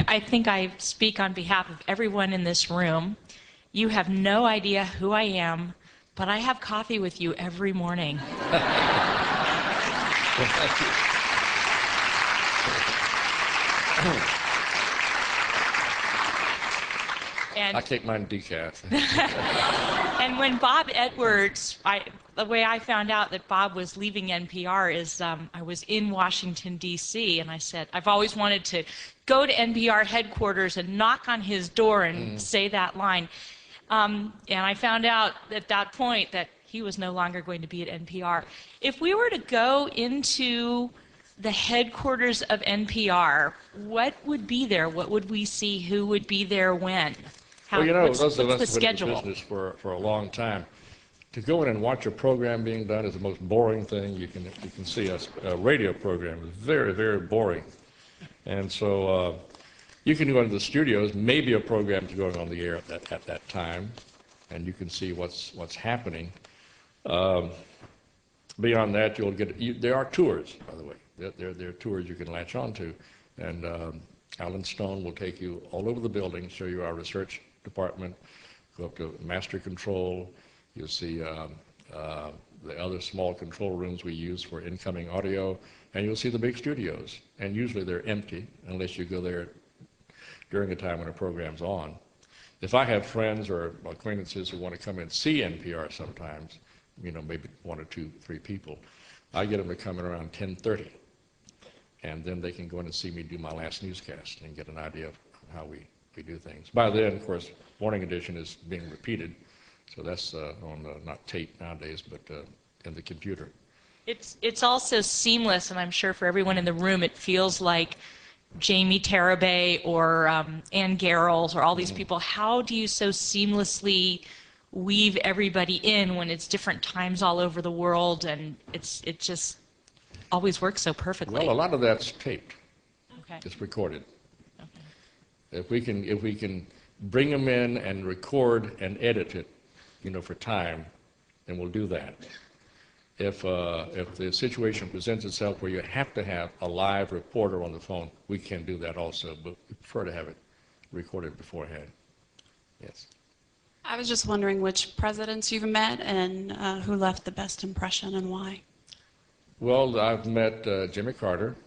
I think I speak on behalf of everyone in this room. You have no idea who I am, but I have coffee with you every morning. I take mine decaf. And when Bob Edwards, the way I found out that Bob was leaving NPR is I was in Washington, D.C., and I said, I've always wanted to go to NPR headquarters and knock on his door and say that line. And I found out at that point that he was no longer going to be at NPR. If we were to go into the headquarters of NPR, what would be there? What would we see? Who would be there when? Well, you know, what's those of the us who've been in schedule? business for a long time, to go in and watch a program being done is the most boring thing you can see. A radio program is very, very boring. And so you can go into the studios, maybe a program's going on the air at that time, and you can see what's happening. Beyond that, there are tours, by the way. There are tours you can latch onto. And Alan Stone will take you all over the building, show you our research department, go up to master control. You'll see the other small control rooms we use for incoming audio, and you'll see the big studios. And usually they're empty unless you go there during a time when a program's on. If I have friends or acquaintances who want to come and see NPR sometimes, you know, maybe 1 or 2, 3 people, I get them to come in around 10:30, and then they can go in and see me do my last newscast and get an idea of how we do things. By then, of course, morning edition is being repeated, so that's on not tape nowadays, but in the computer. It's also seamless, and I'm sure for everyone in the room, it feels like Jamie Tarabay or Ann Garrels or all these people. How do you so seamlessly weave everybody in when it's different times all over the world, and it just always works so perfectly? Well, a lot of that's taped. Okay. It's recorded. Okay. If we can bring them in and record and edit it, for time, then we'll do that. If the situation presents itself where you have to have a live reporter on the phone, we can do that also, but we prefer to have it recorded beforehand. Yes. I was just wondering which presidents you've met and who left the best impression and why. Well, I've met Jimmy Carter,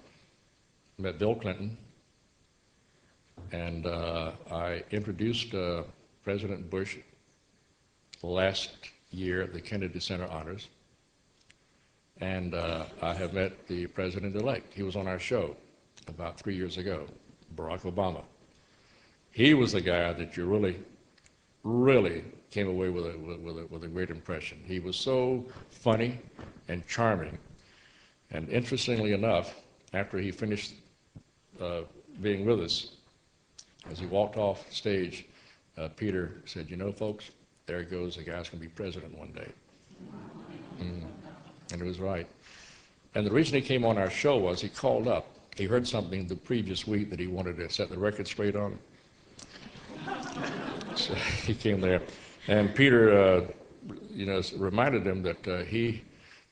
met Bill Clinton, and I introduced President Bush last year at the Kennedy Center Honors. And I have met the president-elect. He was on our show about 3 years ago, Barack Obama. He was the guy that you really came away with a great impression. He was so funny and charming. And interestingly enough, after he finished being with us, as he walked off stage, Peter said, folks, there goes a guy who's going to be president one day. And it was right. And the reason he came on our show was he called up. He heard something the previous week that he wanted to set the record straight on. So he came there. And Peter, reminded him that he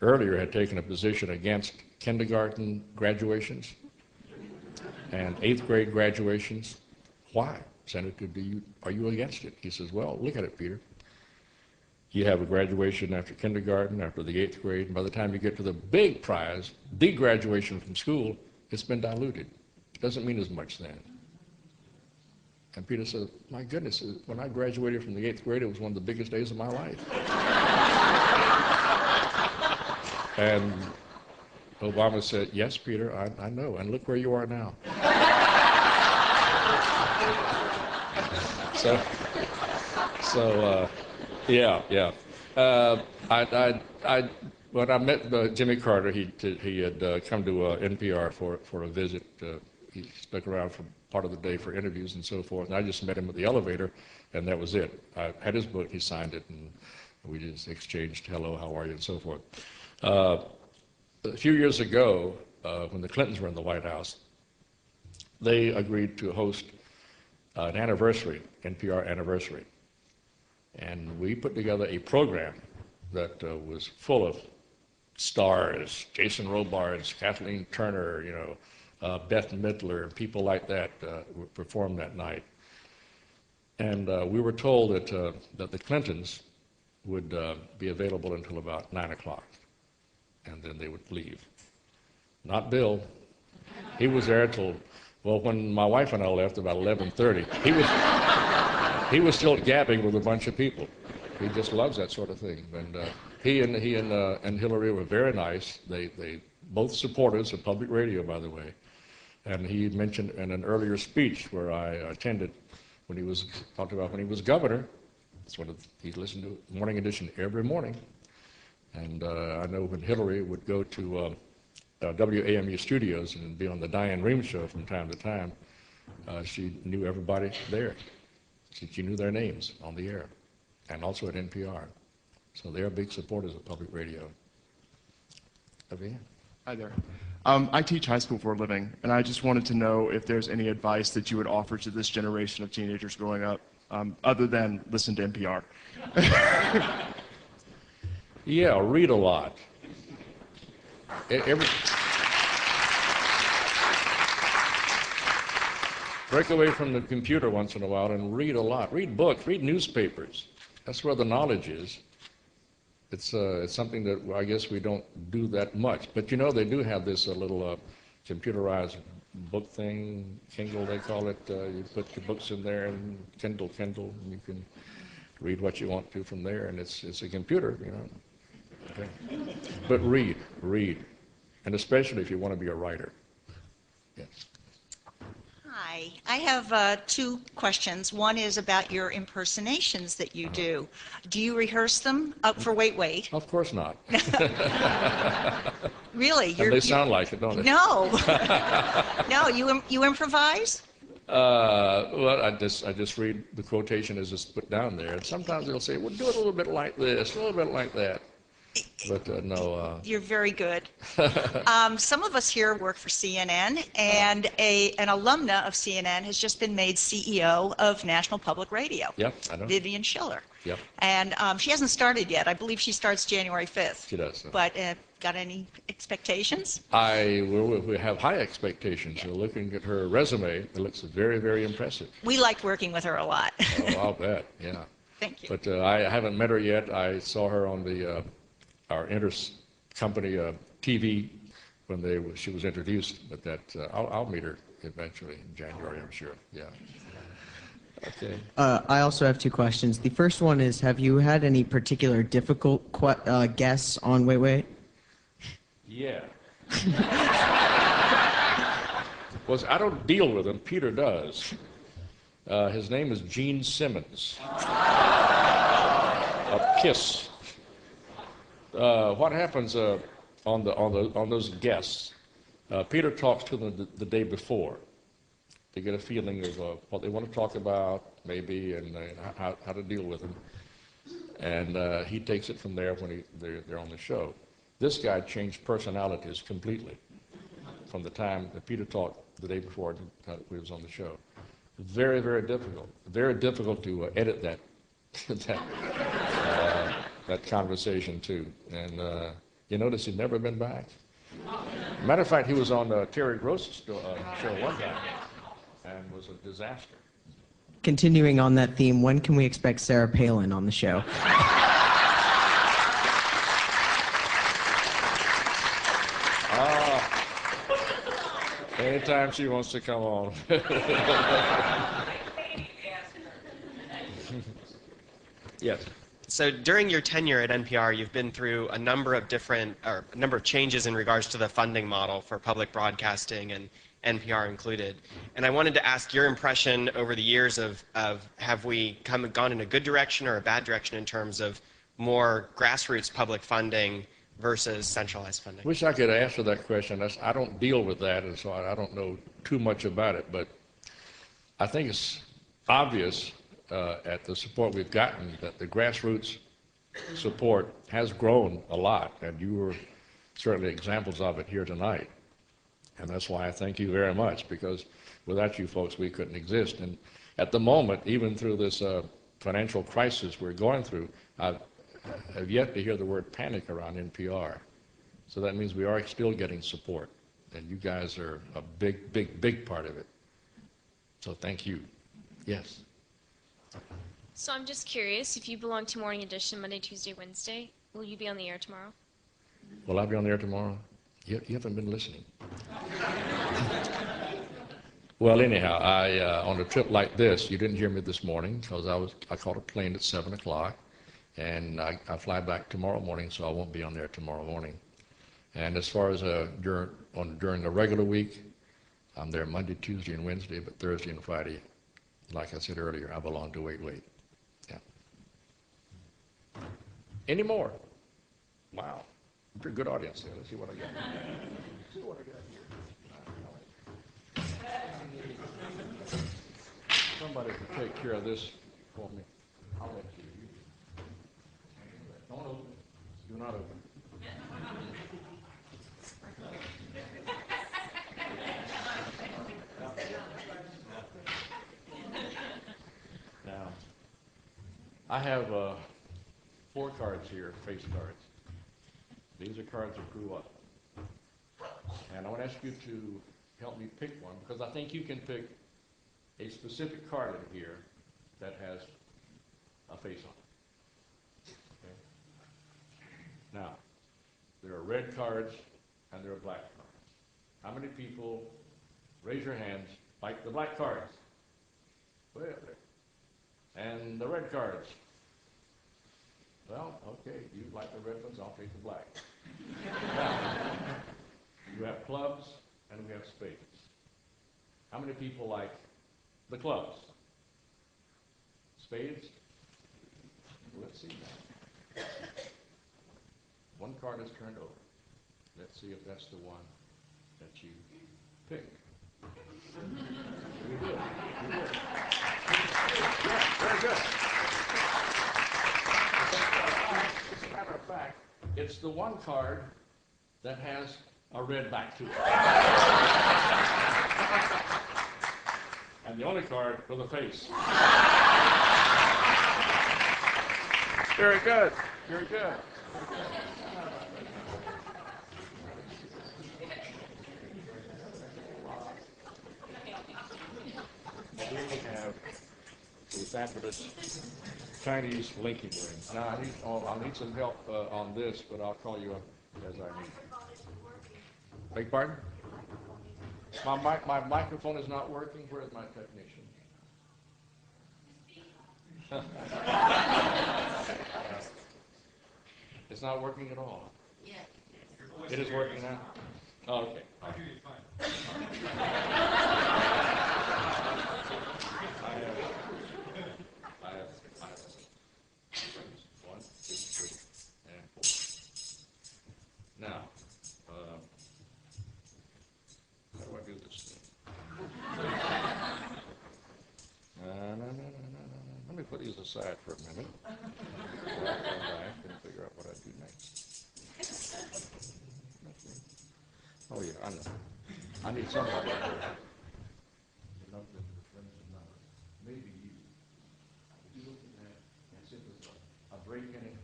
earlier had taken a position against kindergarten graduations and 8th grade graduations. Why, Senator, are you against it? He says, well, look at it, Peter. You have a graduation after kindergarten, after the 8th grade, and by the time you get to the big prize, the graduation from school, it's been diluted. It doesn't mean as much then. And Peter said, my goodness, when I graduated from the 8th grade, it was one of the biggest days of my life. And Obama said, yes, Peter, I know, and look where you are now. Yeah. When I met Jimmy Carter, he had come to NPR for a visit. He stuck around for part of the day for interviews and so forth. And I just met him at the elevator, and that was it. I had his book, he signed it, and we just exchanged hello, how are you, and so forth. A few years ago, when the Clintons were in the White House, they agreed to host an anniversary, NPR anniversary. And we put together a program that was full of stars, Jason Robards, Kathleen Turner, Beth Midler, people like that performed that night. And we were told that the Clintons would be available until about 9 o'clock, and then they would leave. Not Bill. He was there till, well, when my wife and I left about 11:30, he was still gabbing with a bunch of people. He just loves that sort of thing. And he and Hillary were very nice. They both supporters of public radio, by the way. And he mentioned in an earlier speech where I attended when he was talked about when he was governor. He listened to Morning Edition every morning. And I know when Hillary would go to WAMU studios and be on the Diane Rehm show from time to time, she knew everybody there. She knew their names on the air, and also at NPR. So they are big supporters of public radio. Hi there. I teach high school for a living, and I just wanted to know if there's any advice that you would offer to this generation of teenagers growing up, other than listen to NPR. Yeah, read a lot. Break away from the computer once in a while and read a lot. Read books, read newspapers. That's where the knowledge is. It's something that I guess we don't do that much. But they do have this little computerized book thing, Kindle they call it. You put your books in there and Kindle, and you can read what you want to from there. And it's a computer, Okay. But read. And especially if you want to be a writer. Yes. Hi. Hi. I have two questions. One is about your impersonations that you do. Do you rehearse them up for Wait Wait? Of course not. Really? And they sound like it, don't they? No. No, you improvise? Well, I just read the quotation as it's put down there, and sometimes they'll say, "Well, do it a little bit like this, a little bit like that." But no. You're very good. Some of us here work for CNN, and an alumna of CNN has just been made CEO of National Public Radio. Yep, I know. Vivian Schiller. Yep. And she hasn't started yet. I believe she starts January 5th. She does. But got any expectations? We have high expectations. So looking at her resume, it looks very, very impressive. We liked working with her a lot. Oh, I'll bet. Yeah. Thank you. But I haven't met her yet. I saw her on the our inter-company TV when she was introduced. But I'll meet her eventually in January, I'm sure. Yeah. Okay. I also have two questions. The first one is, have you had any particular difficult guests on Wait Wait? Yeah. Well, I don't deal with him. Peter does. His name is Gene Simmons of KISS. What happens on those guests? Peter talks to them the day before to get a feeling of what they want to talk about, maybe, and how to deal with them. And he takes it from there when they're on the show. This guy changed personalities completely from the time that Peter talked the day before he was on the show. Very, very difficult. Very difficult to edit that that conversation too. And you notice he'd never been back. Matter of fact, he was on Terry Gross's show one time and was a disaster. Continuing on that theme, when can we expect Sarah Palin on the show? Anytime she wants to come on. Yes. So during your tenure at NPR, you've been through a number of changes in regards to the funding model for public broadcasting, and NPR included. And I wanted to ask your impression over the years of have we gone in a good direction or a bad direction in terms of more grassroots public funding versus centralized funding? Wish I could answer that question. I don't deal with that, and so I don't know too much about it. But I think it's obvious at the support we've gotten that the grassroots support has grown a lot, and you were certainly examples of it here tonight. And that's why I thank you very much, because without you folks, we couldn't exist. And at the moment, even through this financial crisis we're going through, I've yet to hear the word panic around NPR. So that means we are still getting support, and you guys are a big, big, big part of it. So thank you. Yes. So I'm just curious, if you belong to Morning Edition Monday, Tuesday, Wednesday, will you be on the air tomorrow? Will I be on the air tomorrow? You haven't been listening. Well, anyhow, on a trip like this, you didn't hear me this morning because I caught a plane at 7 o'clock, and I fly back tomorrow morning, so I won't be on there tomorrow morning. And as far as during the regular week, I'm there Monday, Tuesday, and Wednesday, but Thursday and Friday, like I said earlier, I belong to Wait Wait. Yeah. Any more? Wow. Pretty good audience there. Let's see what I got. Let's see what I got here. Somebody can take care of this for me. I'll let you. Don't open. Do not open. Now, I have 4 cards here, face cards. These are cards that grew up. And I want to ask you to help me pick one, because I think you can pick a specific card in here that has a face on it. Okay? Now, there are red cards and there are black cards. How many people, raise your hands, like the black cards? Way up there. And the red cards? Well, okay, you like the red ones, I'll take the black. Now, you have clubs and we have spades. How many people like the clubs? Spades? Let's see now. One card is turned over. Let's see if that's the one that you picked. You did. You did. Yeah, very good. As a matter of fact, it's the one card that has a red back to it. And the only card with a face. Very good. Very good. We have the fabulous Chinese linking ring. Now I'll need some help on this, but I'll call you up as I need. Beg your pardon? My microphone is not working. Where is my technician? It's not working at all. It is working now? Oh, okay. I hear you fine. I have one, two, three, and four. Now, how do I do this thing? No. Let me put these aside for a minute. I'll come back and figure out what I do next. Oh yeah, I know. I need somebody. Maybe you. You look at that and see if there's a break in it,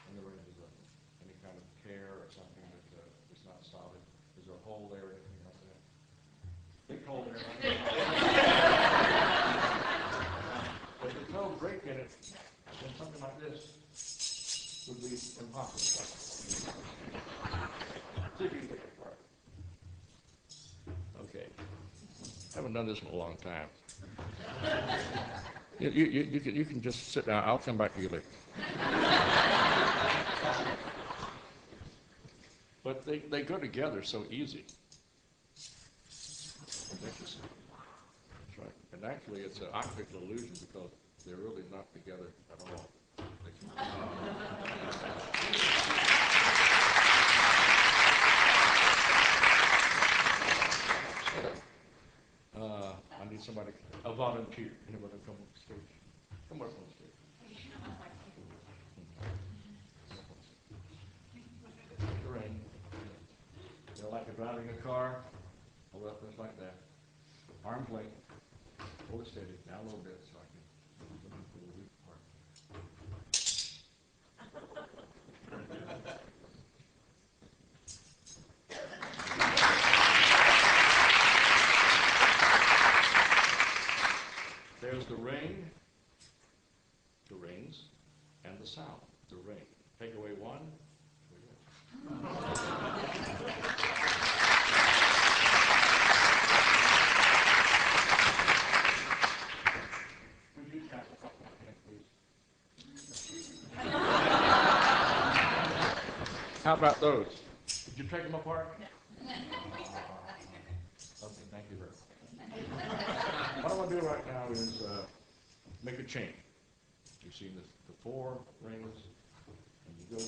and there is any kind of tear or something that is not solid. Is there a hole there or anything like that? Big hole there. If there's no break in it, then something like this would be impossible. See if you can take it apart. Okay. I haven't done this in a long time. You can just sit down. I'll come back to you later. But they go together so easy. It's interesting. That's right. And actually, it's an optical illusion because they're really not together at all. I need somebody, a volunteer. Anybody come on stage? Come on stage. The ring. They're like driving a car. Hold up just like that. Arms length. Hold it steady. Down a little bit so I can put a weak part. There's the ring, the rings, and the sound, the ring. Take away one. Could you tap the front hand, please? How about those? Did you take them apart? Okay, thank you very much. What I want to do right now is make a chain. You've seen the four rings, and you go.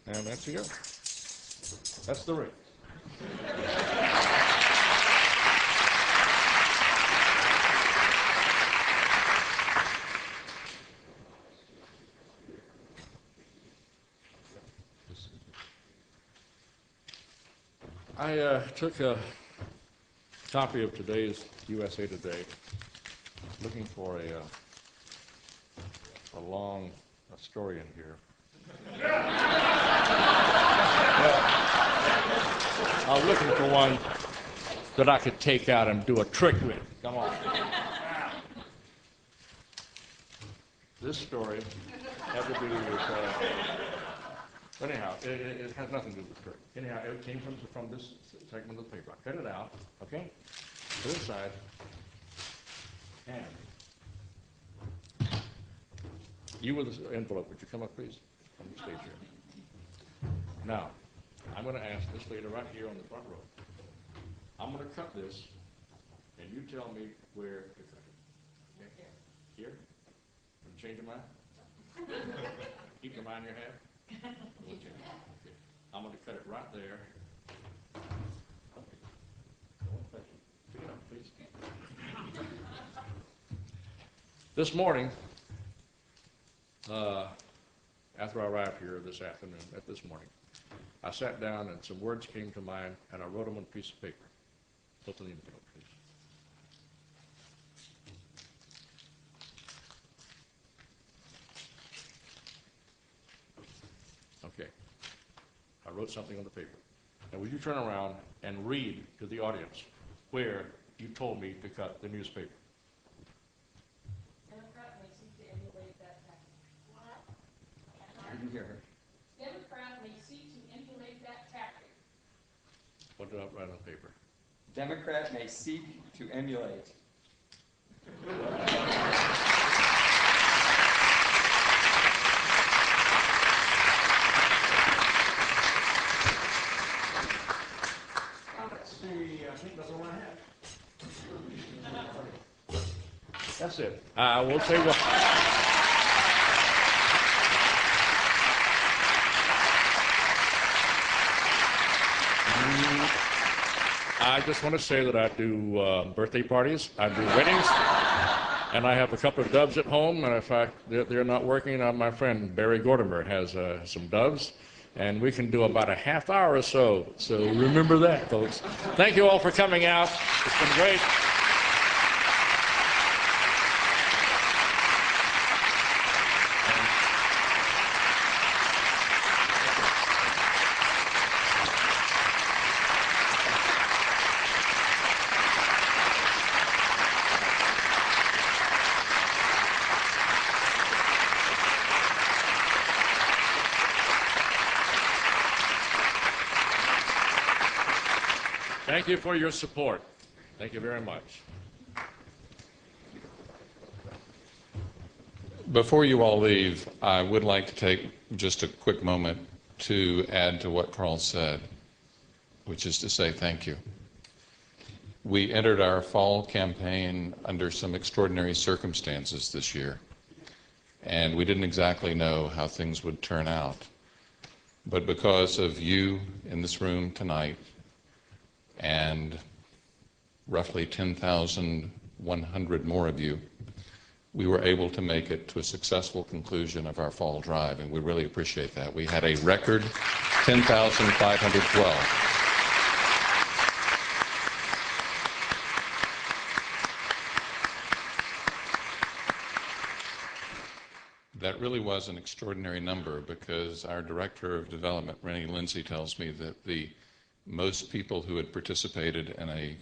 And that's you go. That's the ring. I took a copy of today's USA Today, looking for a long story in here. I was looking for one that I could take out and do a trick with. Come on. This story had to do with, anyhow, it has nothing to do with trick. Anyhow, it came from this segment of the paper. I cut it out, okay? Put it aside. And You with the envelope, would you come up, please? On the stage here. Now, I'm going to ask this lady right here on the front row. I'm going to cut this, and you tell me where to cut it. Okay? Here? You change your mind? Keep your mind in your head? Okay. I'm going to cut it right there. Pick it up, please. This morning, after I arrived here this afternoon, this morning, I sat down and some words came to mind, and I wrote them on a piece of paper. Open the envelope, please. Okay. I wrote something on the paper. Now, will you turn around and read to the audience where you told me to cut the newspaper? Democrat may seek to emulate that tactic. What? I didn't hear her. Democrat may seek to emulate that tactic. What did I write on the paper? Democrat may seek to emulate. Let's see, I think that's all I have. That's it. I will say what. I just want to say that I do birthday parties, I do weddings, and I have a couple of doves at home. And in fact, they're not working. My friend Barry Gordimer has some doves, and we can do about a half hour or so. So remember that, folks. Thank you all for coming out. It's been great. Thank you for your support. Thank you very much. Before you all leave, I would like to take just a quick moment to add to what Carl said, which is to say thank you. We entered our fall campaign under some extraordinary circumstances this year, and we didn't exactly know how things would turn out. But because of you in this room tonight, and roughly 10,100 more of you, we were able to make it to a successful conclusion of our fall drive, and we really appreciate that. We had a record 10,512. That really was an extraordinary number, because our Director of Development, Rennie Lindsay, tells me that the most people who had participated in a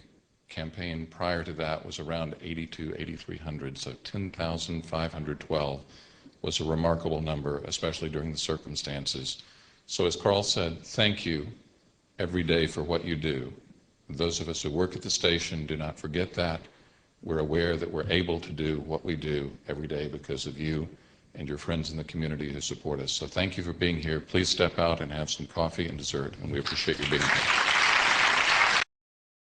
campaign prior to that was around 8,300, so 10,512 was a remarkable number, especially during the circumstances. So as Carl said, thank you every day for what you do. Those of us who work at the station do not forget that. We're aware that we're able to do what we do every day because of you and your friends in the community who support us. So thank you for being here. Please step out and have some coffee and dessert, and we appreciate you being here.